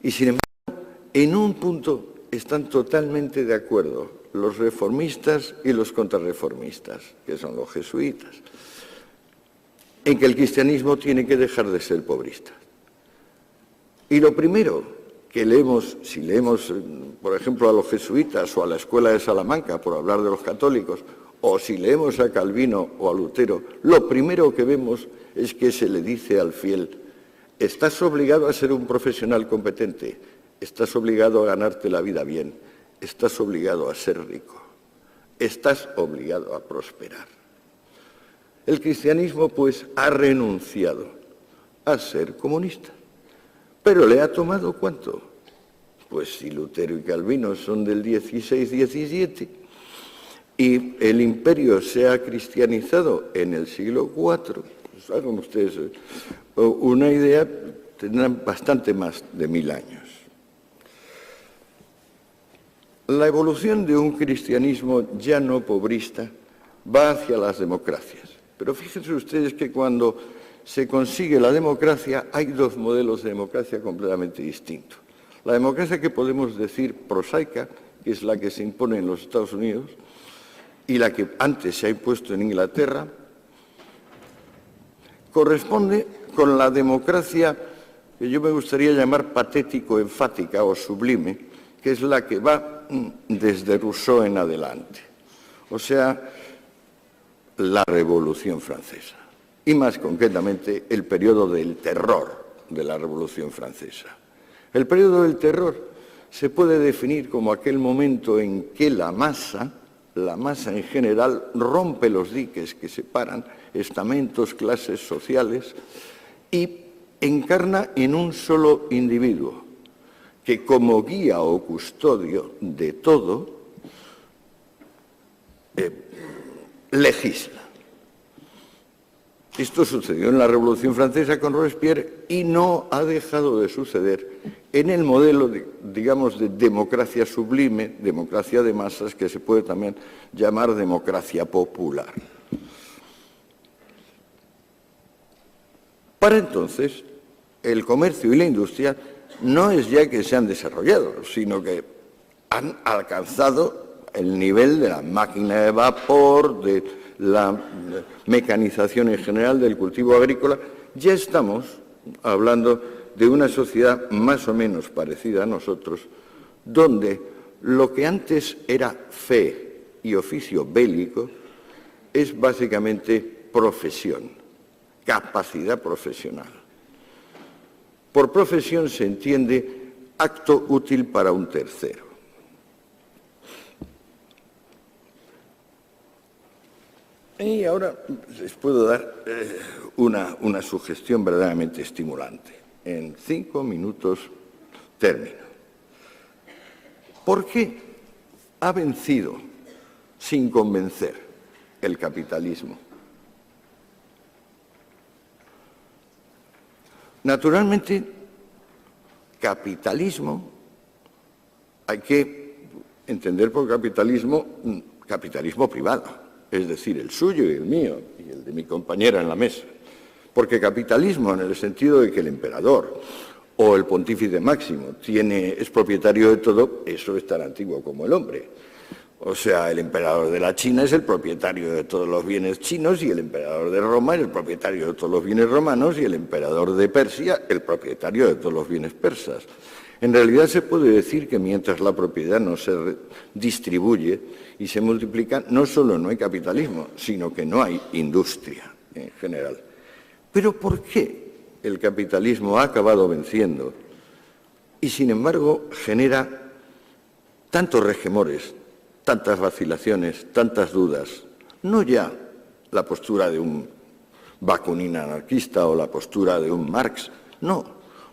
y sin embargo, en un punto están totalmente de acuerdo los reformistas y los contrarreformistas, que son los jesuitas, en que el cristianismo tiene que dejar de ser pobrista. Y lo primero que leemos, si leemos, por ejemplo, a los jesuitas o a la Escuela de Salamanca, por hablar de los católicos, o si leemos a Calvino o a Lutero, lo primero que vemos es que se le dice al fiel: estás obligado a ser un profesional competente, estás obligado a ganarte la vida bien, estás obligado a ser rico, estás obligado a prosperar. El cristianismo, pues, ha renunciado a ser comunista. ¿Pero le ha tomado cuánto? Pues si Lutero y Calvino son del 16-17 y el imperio se ha cristianizado en el siglo IV, pues hagan ustedes una idea tendrán bastante más de 1000 años. La evolución de un cristianismo ya no pobrista va hacia las democracias. Pero fíjense ustedes que cuando se consigue la democracia hay dos modelos de democracia completamente distintos. La democracia que podemos decir prosaica, que es la que se impone en los Estados Unidos, y la que antes se ha impuesto en Inglaterra, corresponde con la democracia que yo me gustaría llamar patético-enfática o sublime, que es la que va desde Rousseau en adelante. O sea, la Revolución Francesa. Y más concretamente, el periodo del terror de la Revolución Francesa. El periodo del terror se puede definir como aquel momento en que la masa en general rompe los diques que separan estamentos, clases sociales y encarna en un solo individuo que como guía o custodio de todo legisla. Esto sucedió en la Revolución Francesa con Robespierre y no ha dejado de suceder en el modelo, digamos, de democracia sublime, democracia de masas, que se puede también llamar democracia popular. Para entonces, el comercio y la industria no es ya que se han desarrollado, sino que han alcanzado el nivel de la máquina de vapor, de la mecanización en general del cultivo agrícola. Ya estamos hablando de una sociedad más o menos parecida a nosotros, donde lo que antes era fe y oficio bélico es básicamente profesión, capacidad profesional. Por profesión se entiende acto útil para un tercero. Y ahora les puedo dar una sugestión verdaderamente estimulante. En 5 minutos termino. ¿Por qué ha vencido sin convencer el capitalismo? Naturalmente, capitalismo hay que entender por capitalismo privado, es decir, el suyo y el mío y el de mi compañera en la mesa. Porque capitalismo, en el sentido de que el emperador o el pontífice máximo es propietario de todo, eso es tan antiguo como el hombre. O sea, el emperador de la China es el propietario de todos los bienes chinos y el emperador de Roma es el propietario de todos los bienes romanos y el emperador de Persia el propietario de todos los bienes persas. En realidad se puede decir que mientras la propiedad no se distribuye y se multiplica, no solo no hay capitalismo, sino que no hay industria en general. Pero ¿por qué el capitalismo ha acabado venciendo y sin embargo genera tantos resquemores, tantas vacilaciones, tantas dudas? No ya la postura de un Bakunin anarquista o la postura de un Marx, no,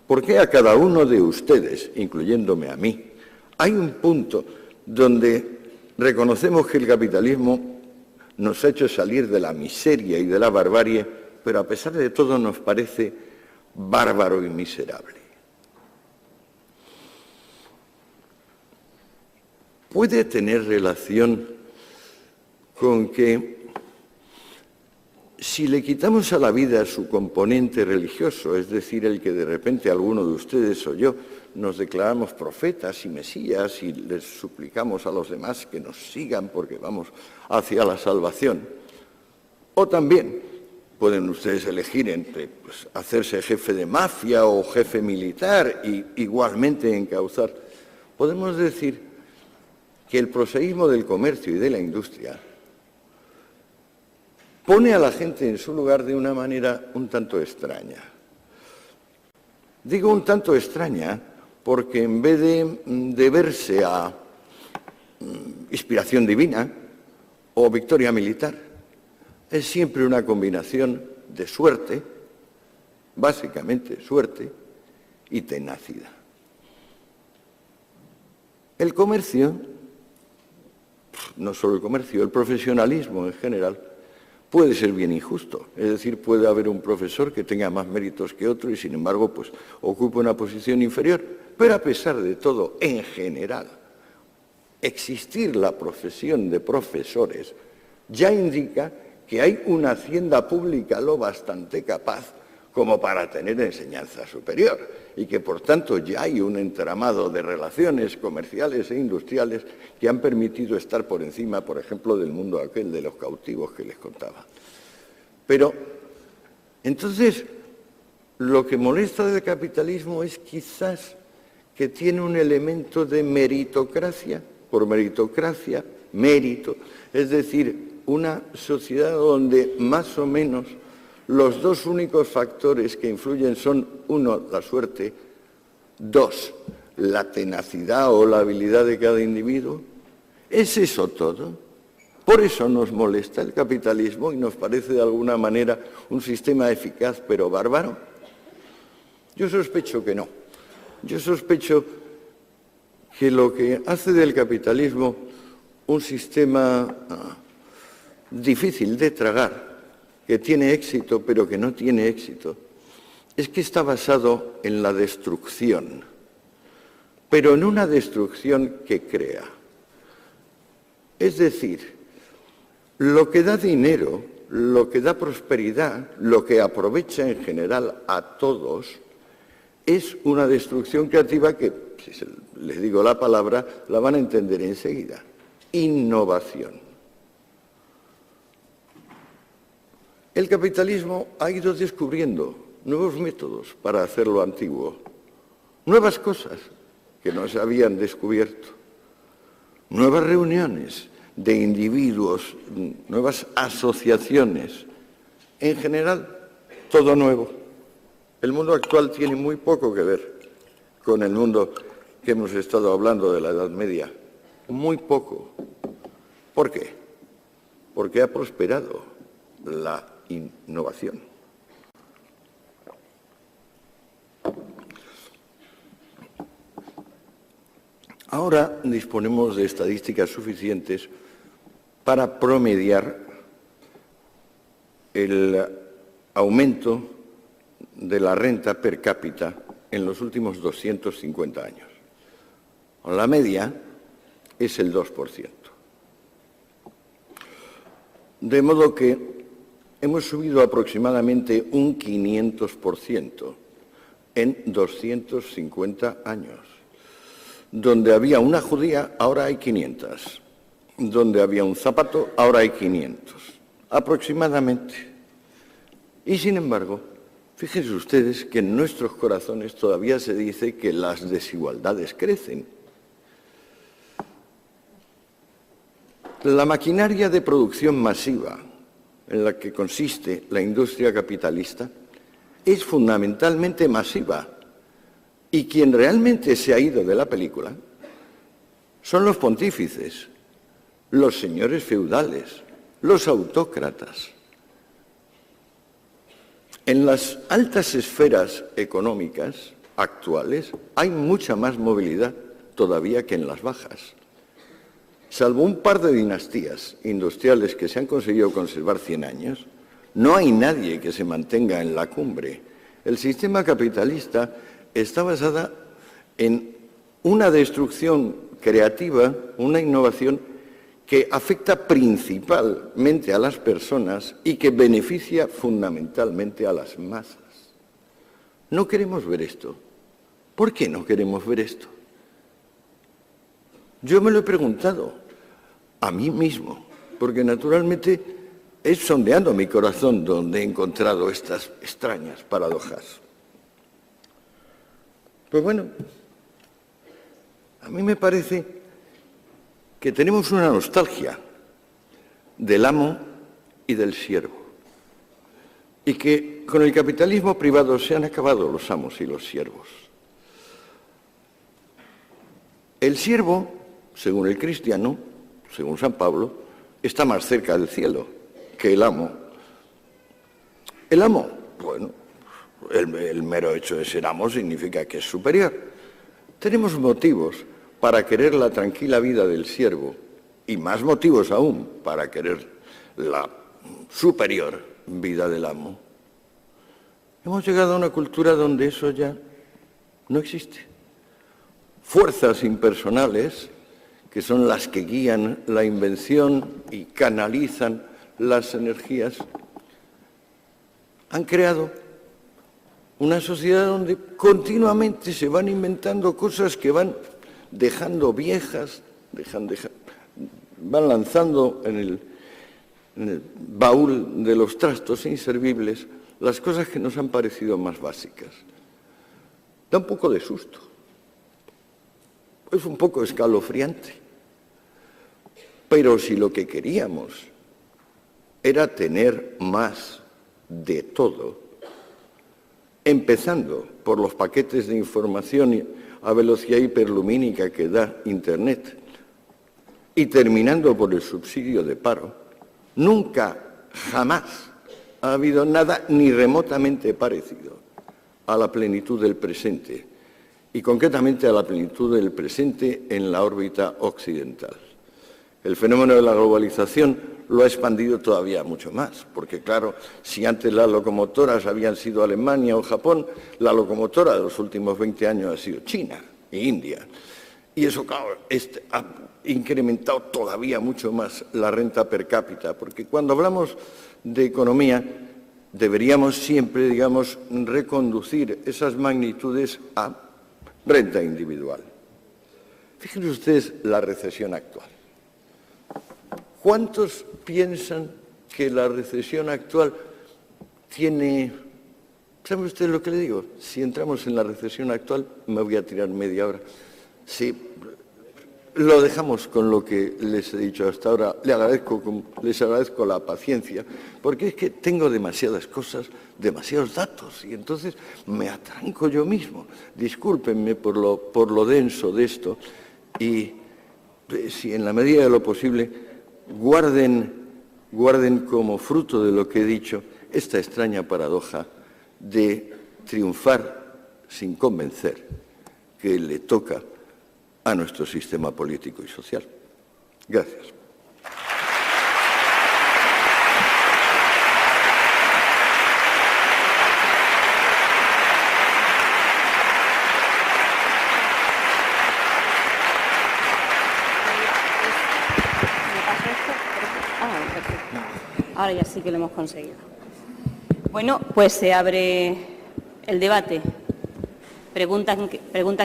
porque a cada uno de ustedes, incluyéndome a mí, hay un punto donde reconocemos que el capitalismo nos ha hecho salir de la miseria y de la barbarie, pero a pesar de todo nos parece bárbaro y miserable. Puede tener relación con que si le quitamos a la vida su componente religioso, es decir, el que de repente alguno de ustedes o yo nos declaramos profetas y mesías y les suplicamos a los demás que nos sigan porque vamos hacia la salvación, o también pueden ustedes elegir entre hacerse jefe de mafia o jefe militar y igualmente encauzar, podemos decir que el proseísmo del comercio y de la industria pone a la gente en su lugar de una manera un tanto extraña. Digo un tanto extraña porque en vez de deberse a inspiración divina o victoria militar, es siempre una combinación de suerte, básicamente suerte, y tenacidad. El comercio, no solo el comercio, el profesionalismo en general, puede ser bien injusto. Es decir, puede haber un profesor que tenga más méritos que otro y, sin embargo, pues ocupe una posición inferior. Pero a pesar de todo, en general, existir la profesión de profesores ya indica que hay una hacienda pública lo bastante capaz como para tener enseñanza superior y que, por tanto, ya hay un entramado de relaciones comerciales e industriales que han permitido estar por encima, por ejemplo, del mundo aquel de los cautivos que les contaba. Pero, entonces, lo que molesta del capitalismo es quizás que tiene un elemento de meritocracia, por meritocracia, mérito, es decir, una sociedad donde más o menos los dos únicos factores que influyen son, uno, la suerte, dos, la tenacidad o la habilidad de cada individuo. ¿Es eso todo? Por eso nos molesta el capitalismo y nos parece de alguna manera un sistema eficaz pero bárbaro. Yo sospecho que no. Yo sospecho que lo que hace del capitalismo un sistema difícil de tragar, que tiene éxito pero que no tiene éxito, es que está basado en la destrucción, pero en una destrucción que crea. Es decir, lo que da dinero, lo que da prosperidad, lo que aprovecha en general a todos, es una destrucción creativa que, si les digo la palabra, la van a entender enseguida. Innovación. El capitalismo ha ido descubriendo nuevos métodos para hacer lo antiguo, nuevas cosas que no se habían descubierto, nuevas reuniones de individuos, nuevas asociaciones, en general, todo nuevo. El mundo actual tiene muy poco que ver con el mundo que hemos estado hablando de la Edad Media, muy poco. ¿Por qué? Porque ha prosperado la innovación. Ahora disponemos de estadísticas suficientes para promediar el aumento de la renta per cápita en los últimos 250 años. La media es el 2%. De modo que hemos subido aproximadamente un 500% en 250 años. Donde había una judía, ahora hay 500. Donde había un zapato, ahora hay 500. Aproximadamente. Y sin embargo, fíjense ustedes que en nuestros corazones todavía se dice que las desigualdades crecen. La maquinaria de producción masiva en la que consiste la industria capitalista es fundamentalmente masiva. Y quien realmente se ha ido de la película son los pontífices, los señores feudales, los autócratas. En las altas esferas económicas actuales hay mucha más movilidad todavía que en las bajas. Salvo un par de dinastías industriales que se han conseguido conservar 100 años, no hay nadie que se mantenga en la cumbre. El sistema capitalista está basada en una destrucción creativa, una innovación que afecta principalmente a las personas y que beneficia fundamentalmente a las masas. No queremos ver esto. ¿Por qué no queremos ver esto? Yo me lo he preguntado a mí mismo, porque naturalmente es sondeando mi corazón donde he encontrado estas extrañas paradojas. Pues bueno, a mí me parece que tenemos una nostalgia del amo y del siervo, y que con el capitalismo privado se han acabado los amos y los siervos. El siervo, según el cristiano, según San Pablo, está más cerca del cielo que el amo. El amo, bueno, el mero hecho de ser amo significa que es superior. Tenemos motivos para querer la tranquila vida del siervo y más motivos aún para querer la superior vida del amo. Hemos llegado a una cultura donde eso ya no existe. Fuerzas impersonales, que son las que guían la invención y canalizan las energías, han creado una sociedad donde continuamente se van inventando cosas que van dejando viejas, van lanzando en el baúl de los trastos inservibles las cosas que nos han parecido más básicas. Da un poco de susto. Es un poco escalofriante. Pero si lo que queríamos era tener más de todo, empezando por los paquetes de información a velocidad hiperlumínica que da Internet y terminando por el subsidio de paro, nunca, jamás ha habido nada ni remotamente parecido a la plenitud del presente y concretamente a la plenitud del presente en la órbita occidental. El fenómeno de la globalización lo ha expandido todavía mucho más, porque claro, si antes las locomotoras habían sido Alemania o Japón, la locomotora de los últimos 20 años ha sido China e India. Y eso, claro, ha incrementado todavía mucho más la renta per cápita, porque cuando hablamos de economía deberíamos siempre, digamos, reconducir esas magnitudes a renta individual. Fíjense ustedes la recesión actual. ¿Cuántos piensan que la recesión actual tiene... ¿Saben ustedes lo que le digo? Si entramos en la recesión actual, me voy a tirar media hora. Sí, lo dejamos con lo que les he dicho hasta ahora. Les agradezco la paciencia, porque es que tengo demasiadas cosas, demasiados datos, y entonces me atranco yo mismo. Discúlpenme por lo denso de esto, y si en la medida de lo posible guarden como fruto de lo que he dicho esta extraña paradoja de triunfar sin convencer, que le toca a nuestro sistema político y social. Gracias. Ahora ya sí que lo hemos conseguido. Bueno, pues se abre el debate. Preguntas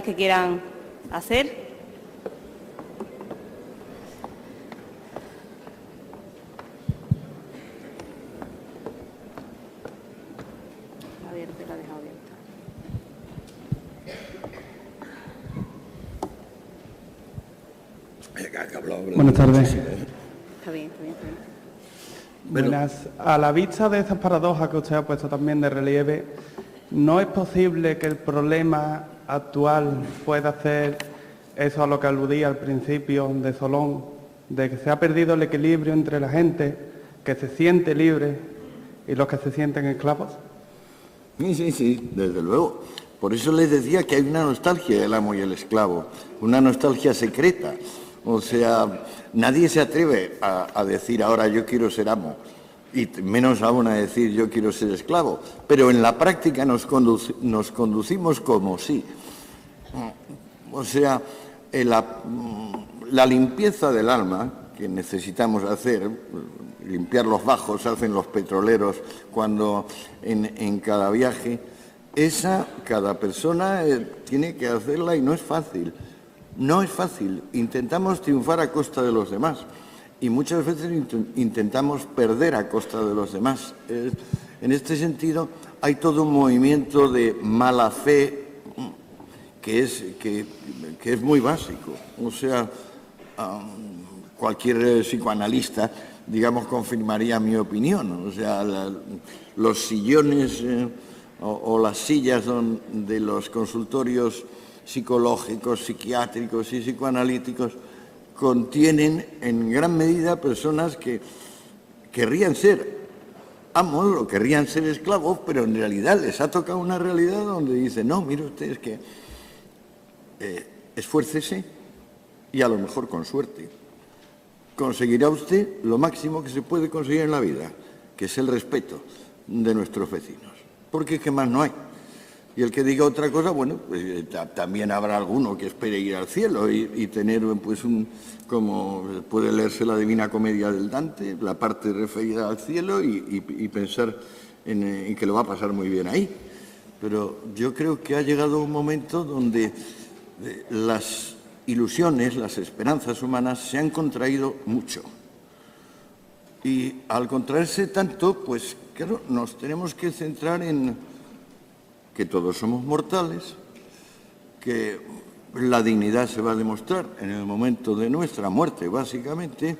que quieran hacer. La he dejado abierta. Buenas tardes. Está bien. Buenas. A la vista de estas paradojas que usted ha puesto también de relieve, ¿no es posible que el problema actual pueda hacer eso a lo que aludía al principio de Solón, de que se ha perdido el equilibrio entre la gente que se siente libre y los que se sienten esclavos? Sí, desde luego. Por eso les decía que hay una nostalgia del amo y el esclavo, una nostalgia secreta. O sea, nadie se atreve a decir ahora yo quiero ser amo, y menos aún a decir yo quiero ser esclavo, pero en la práctica nos conducimos como sí. O sea, la limpieza del alma que necesitamos hacer, limpiar los bajos, hacen los petroleros cuando en cada viaje, esa cada persona tiene que hacerla y no es fácil. No es fácil. Intentamos triunfar a costa de los demás y muchas veces intentamos perder a costa de los demás. En este sentido, hay todo un movimiento de mala fe que es muy básico. O sea, cualquier psicoanalista, digamos, confirmaría mi opinión. O sea, los sillones o las sillas de los consultorios psicológicos, psiquiátricos y psicoanalíticos contienen en gran medida personas que querrían ser amos o querrían ser esclavos, pero en realidad les ha tocado una realidad donde dicen, no, mire usted, es que esfuércese y a lo mejor con suerte conseguirá usted lo máximo que se puede conseguir en la vida, que es el respeto de nuestros vecinos, porque es que más no hay. Y el que diga otra cosa, bueno, pues también habrá alguno que espere ir al cielo y tener, pues, como puede leerse la Divina Comedia del Dante, la parte referida al cielo y pensar en que lo va a pasar muy bien ahí. Pero yo creo que ha llegado un momento donde las ilusiones, las esperanzas humanas se han contraído mucho. Y al contraerse tanto, pues claro, nos tenemos que centrar en que todos somos mortales, que la dignidad se va a demostrar en el momento de nuestra muerte, básicamente,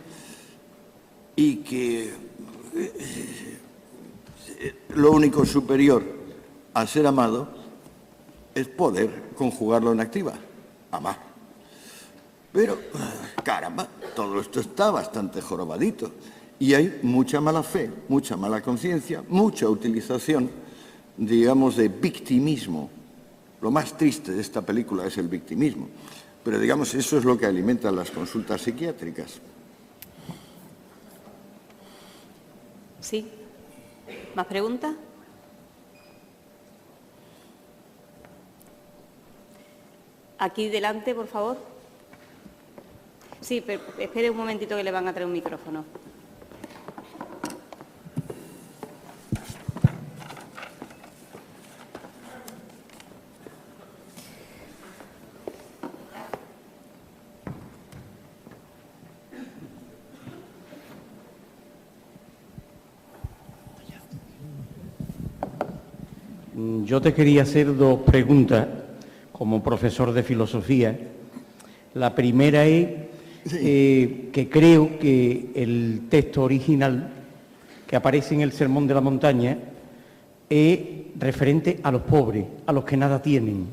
y que lo único superior a ser amado es poder conjugarlo en activa, amar. Pero, caramba, todo esto está bastante jorobadito y hay mucha mala fe, mucha mala conciencia, mucha utilización, digamos, de victimismo. Lo más triste de esta película es el victimismo, pero, digamos, eso es lo que alimenta las consultas psiquiátricas. Sí. ¿Más preguntas? Aquí delante, por favor. Sí, pero espere un momentito que le van a traer un micrófono. Yo te quería hacer dos preguntas como profesor de filosofía. La primera es que creo que el texto original que aparece en el Sermón de la Montaña es referente a los pobres, a los que nada tienen.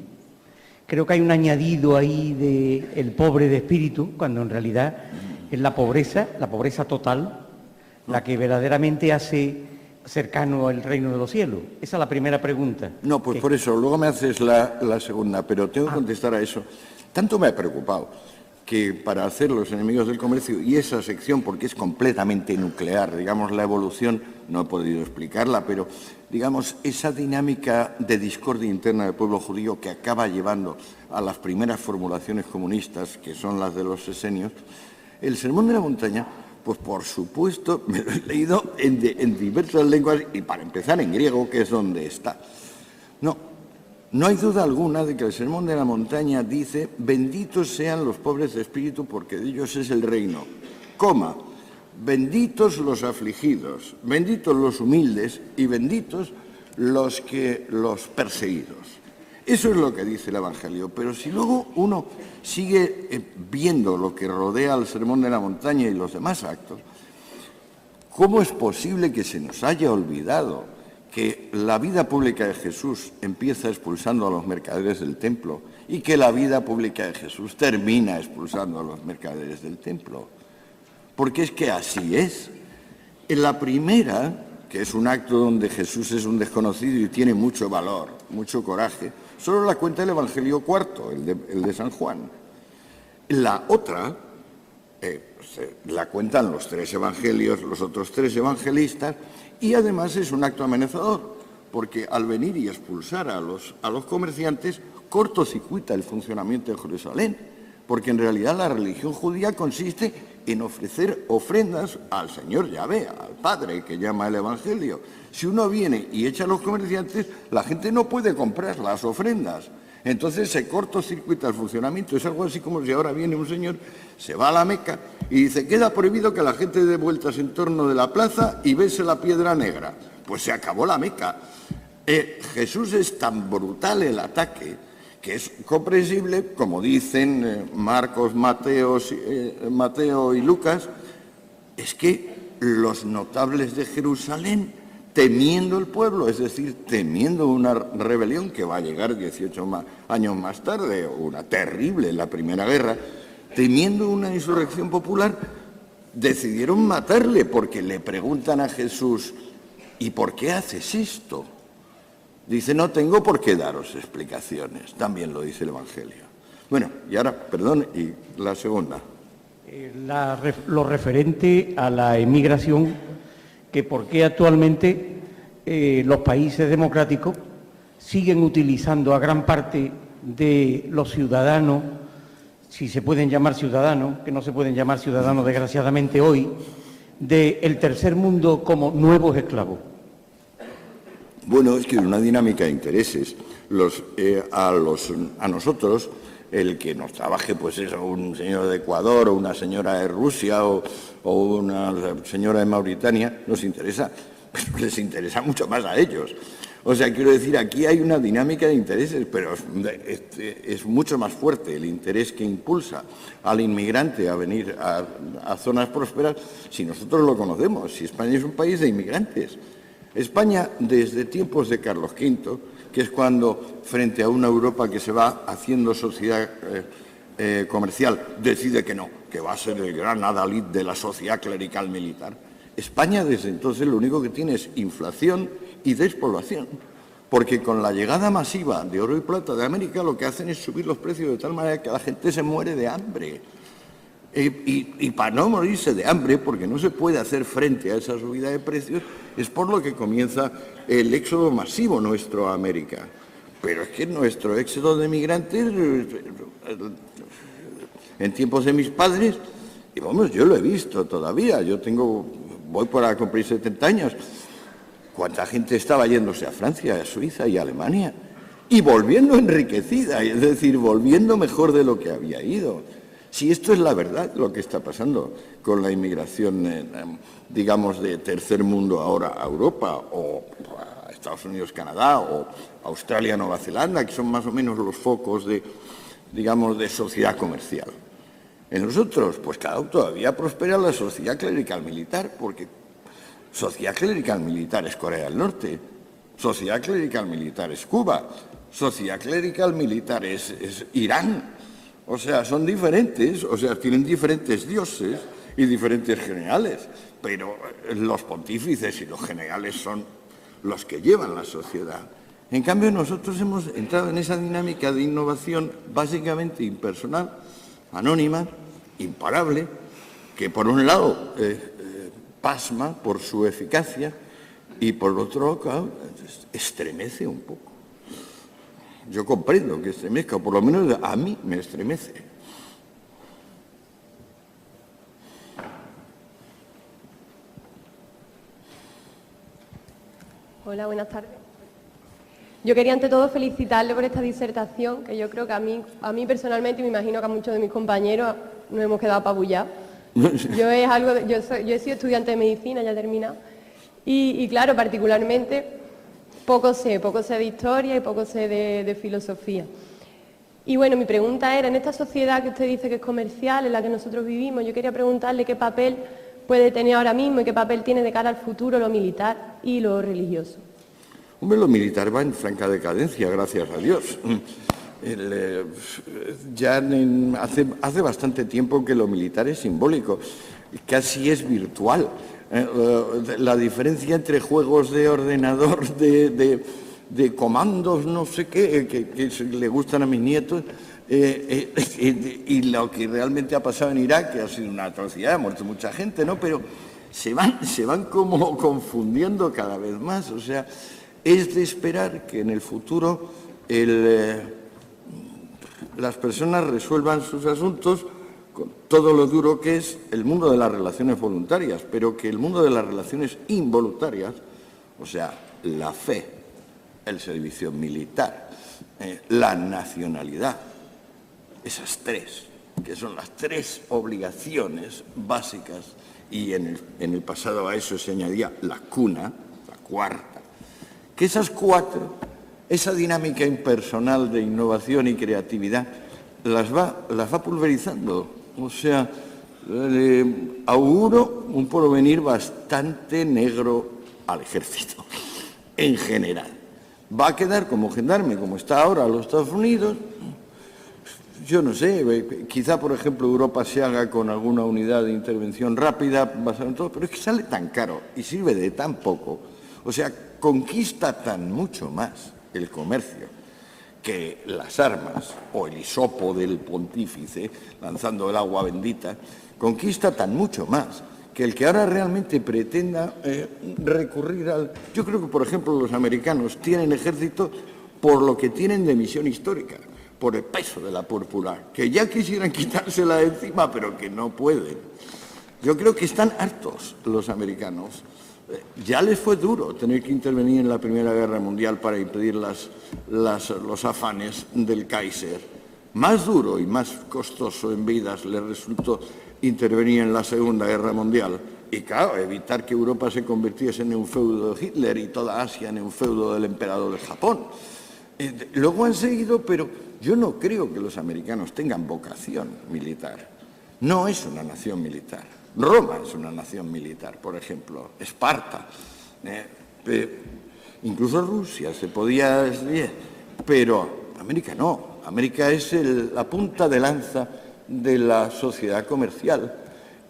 Creo que hay un añadido ahí de el pobre de espíritu, cuando en realidad es la pobreza total, la que verdaderamente hace cercano al reino de los cielos. Esa es la primera pregunta. No, pues por eso, luego me haces la segunda, pero tengo que contestar a eso. Tanto me ha preocupado que para hacer Los enemigos del comercio y esa sección, porque es completamente nuclear, digamos, la evolución, no he podido explicarla, pero, digamos, esa dinámica de discordia interna del pueblo judío que acaba llevando a las primeras formulaciones comunistas, que son las de los esenios, el Sermón de la Montaña, pues por supuesto, me lo he leído en diversas lenguas y para empezar en griego, que es donde está. No hay duda alguna de que el Sermón de la Montaña dice: benditos sean los pobres de espíritu porque de ellos es el reino. Coma, benditos los afligidos, benditos los humildes y benditos los perseguidos. Eso es lo que dice el Evangelio, pero si luego uno sigue viendo lo que rodea al Sermón de la Montaña y los demás actos, ¿cómo es posible que se nos haya olvidado que la vida pública de Jesús empieza expulsando a los mercaderes del templo y que la vida pública de Jesús termina expulsando a los mercaderes del templo? Porque es que así es. En la primera, que es un acto donde Jesús es un desconocido y tiene mucho valor, mucho coraje, solo la cuenta el Evangelio cuarto, el de San Juan. La otra la cuentan los tres evangelios, los otros tres evangelistas, y además es un acto amenazador, porque al venir y expulsar a los comerciantes, cortocircuita el funcionamiento de Jerusalén, porque en realidad la religión judía consiste en ofrecer ofrendas al Señor Yahvé, al Padre, que llama el Evangelio. Si uno viene y echa a los comerciantes, la gente no puede comprar las ofrendas. Entonces se cortocircuita el funcionamiento. Es algo así como si ahora viene un señor, se va a la Meca y dice: queda prohibido que la gente dé vueltas en torno de la plaza y bese la piedra negra. Pues se acabó la Meca. Jesús es tan brutal el ataque que es comprensible, como dicen Marcos, Mateo y Lucas, es que los notables de Jerusalén, temiendo el pueblo, es decir, temiendo una rebelión que va a llegar 18 años más tarde, una terrible, la Primera Guerra, temiendo una insurrección popular, decidieron matarle porque le preguntan a Jesús: ¿y por qué haces esto? Dice: no tengo por qué daros explicaciones. También lo dice el Evangelio. Bueno, y ahora, perdón, y la segunda. Lo referente a la emigración, que por qué actualmente los países democráticos siguen utilizando a gran parte de los ciudadanos, si se pueden llamar ciudadanos, que no se pueden llamar ciudadanos desgraciadamente hoy, del tercer mundo como nuevos esclavos. Bueno, es que es una dinámica de intereses. A nosotros, el que nos trabaje, pues es un señor de Ecuador o una señora de Rusia o una señora de Mauritania, nos interesa, pero les interesa mucho más a ellos. O sea, quiero decir, aquí hay una dinámica de intereses, pero es mucho más fuerte el interés que impulsa al inmigrante a venir a zonas prósperas si nosotros lo conocemos, si España es un país de inmigrantes. España, desde tiempos de Carlos V, que es cuando, frente a una Europa que se va haciendo sociedad comercial, decide que no, que va a ser el gran adalid de la sociedad clerical militar. España, desde entonces, lo único que tiene es inflación y despoblación, porque con la llegada masiva de oro y plata de América lo que hacen es subir los precios de tal manera que la gente se muere de hambre. Y para no morirse de hambre, porque no se puede hacer frente a esa subida de precios, es por lo que comienza el éxodo masivo nuestro a América. Pero es que nuestro éxodo de migrantes, en tiempos de mis padres, y vamos, yo lo he visto todavía, voy para cumplir 70 años, cuánta gente estaba yéndose a Francia, a Suiza y a Alemania, y volviendo enriquecida, es decir, volviendo mejor de lo que había ido. Si esto es la verdad, lo que está pasando con la inmigración, digamos, de tercer mundo ahora a Europa, o a Estados Unidos, Canadá, o Australia, Nueva Zelanda, que son más o menos los focos de, digamos, de sociedad comercial. En nosotros, pues claro, todavía prospera la sociedad clerical militar, porque sociedad clerical militar es Corea del Norte, sociedad clerical militar es Cuba, sociedad clerical militar es Irán. O sea, son diferentes, o sea, tienen diferentes dioses y diferentes generales, pero los pontífices y los generales son los que llevan la sociedad. En cambio, nosotros hemos entrado en esa dinámica de innovación básicamente impersonal, anónima, imparable, que por un lado pasma por su eficacia y por otro, claro, estremece un poco. Yo comprendo que estremezca, o por lo menos a mí me estremece. Hola, buenas tardes. Yo quería ante todo felicitarle por esta disertación, que yo creo que a mí personalmente, y me imagino que a muchos de mis compañeros nos hemos quedado apabullados. Yo he sido estudiante de medicina, ya he terminado, y claro, particularmente poco sé de historia y poco sé de filosofía. Y bueno, mi pregunta era, en esta sociedad que usted dice que es comercial, en la que nosotros vivimos, yo quería preguntarle qué papel puede tener ahora mismo y qué papel tiene de cara al futuro lo militar y lo religioso. Hombre, lo militar va en franca decadencia, gracias a Dios. Hace bastante tiempo que lo militar es simbólico, casi es virtual. La diferencia entre juegos de ordenador, de comandos, no sé qué, que le gustan a mis nietos, y lo que realmente ha pasado en Irak, que ha sido una atrocidad, ha muerto mucha gente, ¿no? Pero se van como confundiendo cada vez más. O sea, es de esperar que en el futuro las personas resuelvan sus asuntos con todo lo duro que es el mundo de las relaciones voluntarias, pero que el mundo de las relaciones involuntarias, o sea, la fe, el servicio militar, la nacionalidad, esas tres, que son las tres obligaciones básicas, y en el pasado a eso se añadía la cuna, la cuarta, que esas cuatro, esa dinámica impersonal de innovación y creatividad, las va pulverizando. O sea, auguro un porvenir bastante negro al ejército, en general. Va a quedar como gendarme, como está ahora los Estados Unidos. Yo no sé, quizá, por ejemplo, Europa se haga con alguna unidad de intervención rápida, basada en todo, pero es que sale tan caro y sirve de tan poco. O sea, conquista tan mucho más el comercio que las armas o el hisopo del pontífice lanzando el agua bendita, conquista tan mucho más que el que ahora realmente pretenda recurrir al... Yo creo que, por ejemplo, los americanos tienen ejército por lo que tienen de misión histórica, por el peso de la púrpura, que ya quisieran quitársela de encima, pero que no pueden. Yo creo que están hartos los americanos. Ya les fue duro tener que intervenir en la Primera Guerra Mundial para impedir los afanes del Kaiser. Más duro y más costoso en vidas les resultó intervenir en la Segunda Guerra Mundial. Y claro, evitar que Europa se convirtiese en un feudo de Hitler y toda Asia en un feudo del emperador de Japón. Luego han seguido, pero yo no creo que los americanos tengan vocación militar. No es una nación militar. Roma es una nación militar, por ejemplo, Esparta, incluso Rusia se podía decir, pero América no. América es la punta de lanza de la sociedad comercial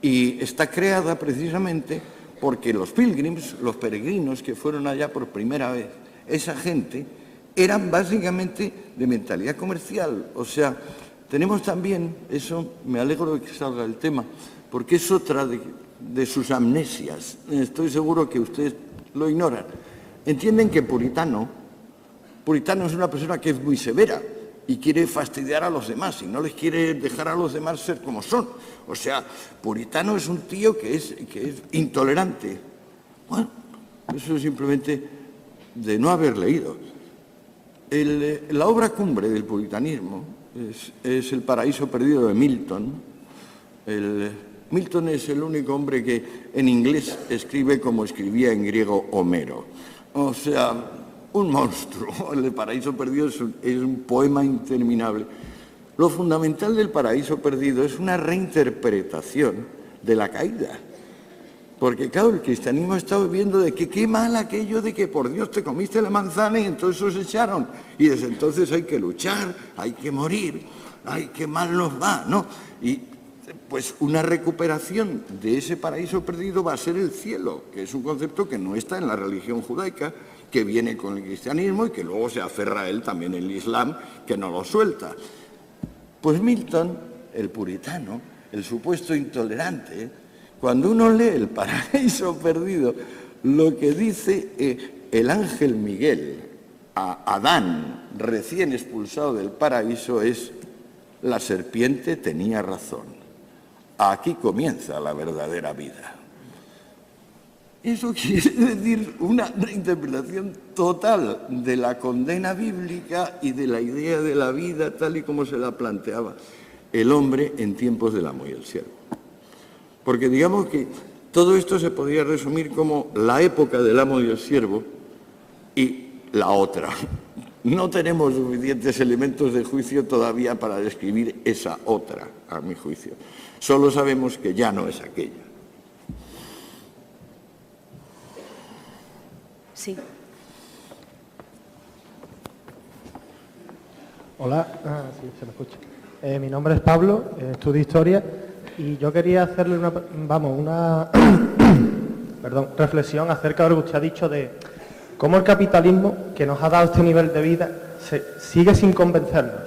y está creada precisamente porque los pilgrims, los peregrinos que fueron allá por primera vez, esa gente eran básicamente de mentalidad comercial. O sea, tenemos también, eso me alegro de que salga el tema, porque es otra de sus amnesias. Estoy seguro que ustedes lo ignoran. Entienden que puritano es una persona que es muy severa y quiere fastidiar a los demás y no les quiere dejar a los demás ser como son. O sea, puritano es un tío que es intolerante. Bueno, eso es simplemente de no haber leído. La obra cumbre del puritanismo es El paraíso perdido de Milton. Milton es el único hombre que en inglés escribe como escribía en griego Homero. O sea, un monstruo. El paraíso perdido es un poema interminable. Lo fundamental del paraíso perdido es una reinterpretación de la caída. Porque, claro, el cristianismo está viviendo de que qué mal aquello de que por Dios te comiste la manzana y entonces os echaron. Y desde entonces hay que luchar, hay que morir, ay, qué mal nos va, ¿no? Y pues una recuperación de ese paraíso perdido va a ser el cielo, que es un concepto que no está en la religión judaica, que viene con el cristianismo y que luego se aferra a él también el Islam, que no lo suelta. Pues Milton, el puritano, el supuesto intolerante, cuando uno lee El paraíso perdido, lo que dice el ángel Miguel a Adán, recién expulsado del paraíso, es: la serpiente tenía razón. Aquí comienza la verdadera vida. Eso quiere decir una reinterpretación total de la condena bíblica y de la idea de la vida tal y como se la planteaba el hombre en tiempos del amo y el siervo. Porque digamos que todo esto se podría resumir como la época del amo y el siervo y la otra. No tenemos suficientes elementos de juicio todavía para describir esa otra, a mi juicio. Solo sabemos que ya no es aquella. Sí. Hola, sí, se me escucha. Mi nombre es Pablo, estudio Historia y yo quería hacerle una reflexión acerca de lo que usted ha dicho de cómo el capitalismo, que nos ha dado este nivel de vida, sigue sin convencernos.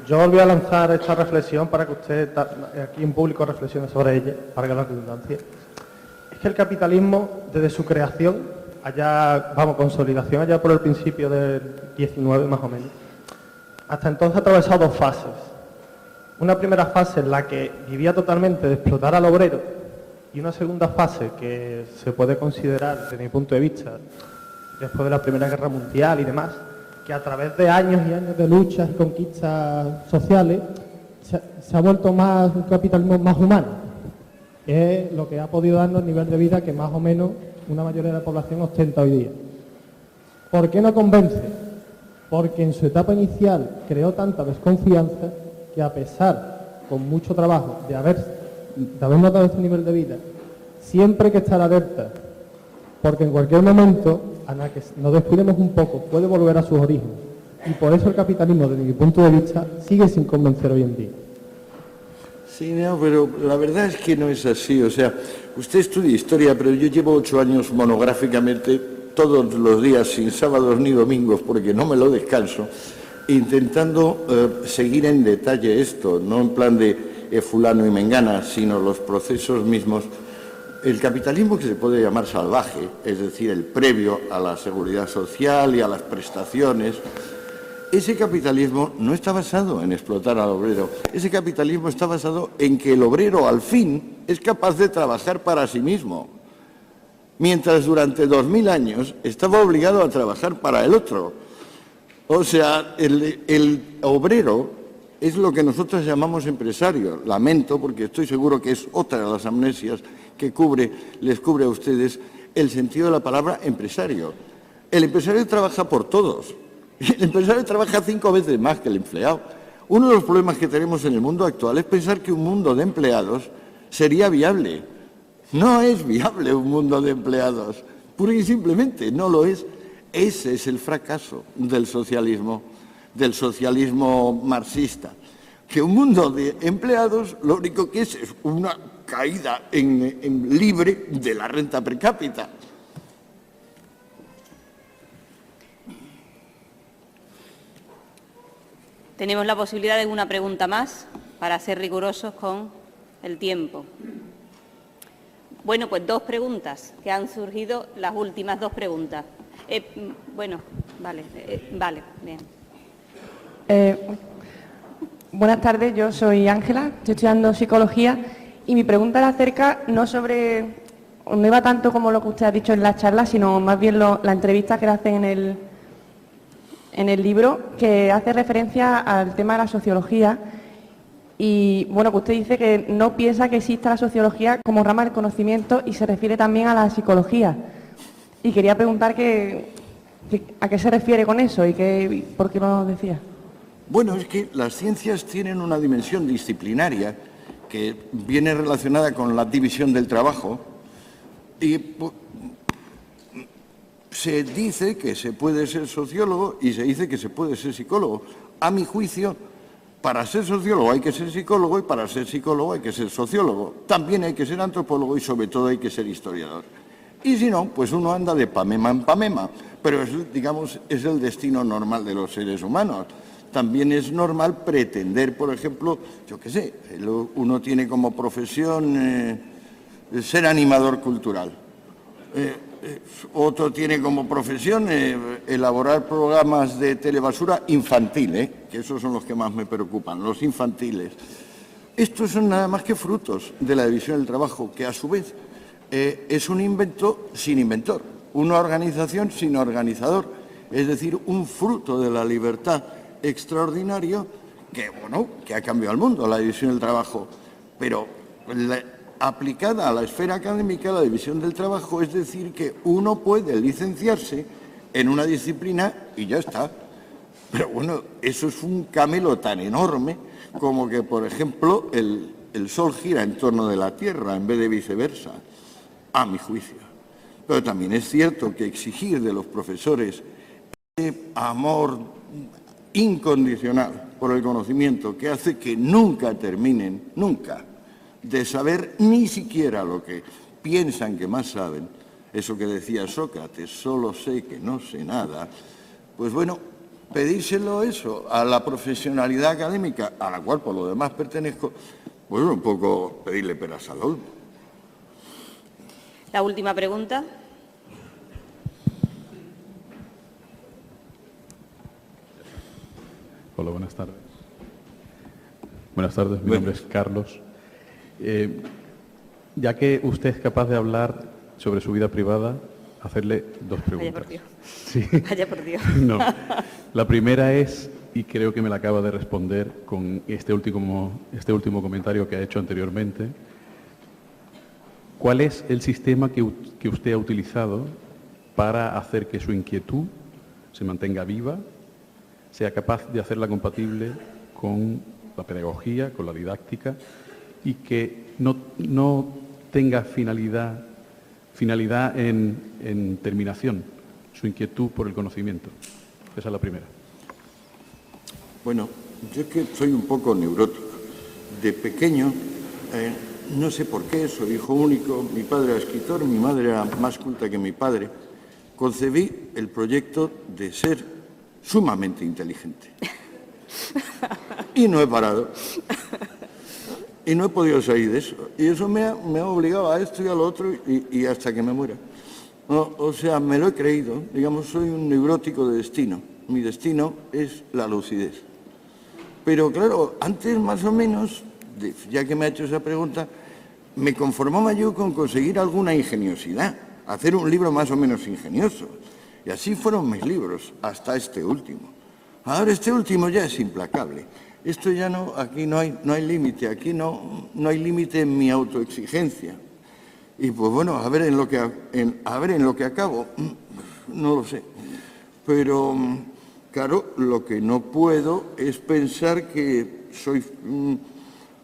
Yo voy a lanzar esta reflexión para que usted aquí en público reflexione sobre ella, para que la redundancia. Es que el capitalismo, desde su creación, consolidación allá por el principio del 19 más o menos, hasta entonces ha atravesado dos fases. Una primera fase en la que vivía totalmente de explotar al obrero y una segunda fase que se puede considerar, desde mi punto de vista, después de la Primera Guerra Mundial y demás, que a través de años y años de luchas y conquistas sociales se ha vuelto un capitalismo más humano. Es lo que ha podido darnos el nivel de vida que más o menos una mayoría de la población ostenta hoy día. ¿Por qué no convence? Porque en su etapa inicial creó tanta desconfianza que, a pesar, con mucho trabajo, de habernos dado este nivel de vida, siempre hay que estar alerta, porque en cualquier momento, a la que nos descuidemos un poco, puede volver a sus orígenes. Y por eso el capitalismo, desde mi punto de vista, sigue sin convencer hoy en día. Sí, no, pero la verdad es que no es así. O sea, usted estudia historia, pero yo llevo 8 años monográficamente, todos los días, sin sábados ni domingos, porque no me lo descanso, intentando seguir en detalle esto, no en plan de fulano y mengana, sino los procesos mismos. El capitalismo que se puede llamar salvaje, es decir, el previo a la seguridad social y a las prestaciones, ese capitalismo no está basado en explotar al obrero. Ese capitalismo está basado en que el obrero, al fin, es capaz de trabajar para sí mismo, mientras durante 2000 años estaba obligado a trabajar para el otro. O sea, el obrero es lo que nosotros llamamos empresario. Lamento, porque estoy seguro que es otra de las amnesias que les cubre a ustedes el sentido de la palabra empresario. El empresario trabaja por todos. El empresario trabaja 5 veces más que el empleado. Uno de los problemas que tenemos en el mundo actual es pensar que un mundo de empleados sería viable. No es viable un mundo de empleados, pura y simplemente no lo es. Ese es el fracaso del socialismo marxista. Que un mundo de empleados lo único que es una caída en libre de la renta per cápita. Tenemos la posibilidad de una pregunta más para ser rigurosos con el tiempo. Bueno, pues 2 preguntas que han surgido, las últimas 2 preguntas. Vale, bien. Buenas tardes, yo soy Ángela, estoy estudiando psicología y mi pregunta era acerca no iba tanto como lo que usted ha dicho en la charla, sino más bien la entrevista que le hacen en el libro, que hace referencia al tema de la sociología. Y bueno, que usted dice que no piensa que exista la sociología como rama del conocimiento y se refiere también a la psicología. Y quería preguntar a qué se refiere con eso y por qué no lo decía. Bueno, es que las ciencias tienen una dimensión disciplinaria que viene relacionada con la división del trabajo y se dice que se puede ser sociólogo y se dice que se puede ser psicólogo. A mi juicio, para ser sociólogo hay que ser psicólogo y para ser psicólogo hay que ser sociólogo. También hay que ser antropólogo y sobre todo hay que ser historiador. Y si no, pues uno anda de pamema en pamema, pero es el destino normal de los seres humanos. También es normal pretender, por ejemplo, uno tiene como profesión ser animador cultural. Otro tiene como profesión elaborar programas de telebasura infantil, que esos son los que más me preocupan, los infantiles. Estos son nada más que frutos de la división del trabajo, que a su vez es un invento sin inventor, una organización sin organizador, es decir, un fruto de la libertad extraordinario que ha cambiado el mundo, la división del trabajo, pero aplicada a la esfera académica, la división del trabajo, es decir, que uno puede licenciarse en una disciplina y ya está. Pero bueno, eso es un camelo tan enorme como que, por ejemplo, el Sol gira en torno de la Tierra en vez de viceversa, a mi juicio. Pero también es cierto que exigir de los profesores ese amor incondicional por el conocimiento que hace que nunca terminen, nunca, de saber ni siquiera lo que piensan que más saben, eso que decía Sócrates, solo sé que no sé nada, pues bueno, pedírselo eso a la profesionalidad académica, a la cual por lo demás pertenezco, pues un poco pedirle peras al olmo. La última pregunta. Hola, buenas tardes. Buenas tardes, mi nombre es Carlos. Ya que usted es capaz de hablar sobre su vida privada, hacerle 2 preguntas. Vaya por Dios. Sí. Vaya por Dios. No. La primera es, y creo que me la acaba de responder con este último comentario que ha hecho anteriormente, ¿cuál es el sistema que usted ha utilizado para hacer que su inquietud se mantenga viva, sea capaz de hacerla compatible con la pedagogía, con la didáctica, y que no tenga finalidad en terminación, su inquietud por el conocimiento? Esa es la primera. Bueno, yo es que soy un poco neurótico. De pequeño, no sé por qué, soy hijo único, mi padre era escritor, mi madre era más culta que mi padre, concebí el proyecto de ser sumamente inteligente. Y no he parado. Y no he podido salir de eso. Y eso me ha obligado a esto y a lo otro y hasta que me muera. O sea, me lo he creído. Digamos, soy un neurótico de destino. Mi destino es la lucidez. Pero claro, antes más o menos, ya que me ha hecho esa pregunta, me conformaba yo con conseguir alguna ingeniosidad, hacer un libro más o menos ingenioso. Y así fueron mis libros, hasta este último. Ahora este último ya es implacable. Esto ya no, aquí no hay límite, aquí no hay límite en mi autoexigencia. Y pues bueno, a ver en lo que acabo, no lo sé. Pero claro, lo que no puedo es pensar que soy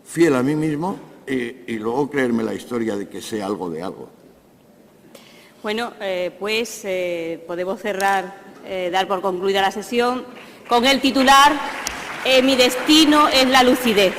fiel a mí mismo y luego creerme la historia de que sé algo de algo. Bueno, pues podemos cerrar, dar por concluida la sesión con el titular Mi destino es la lucidez.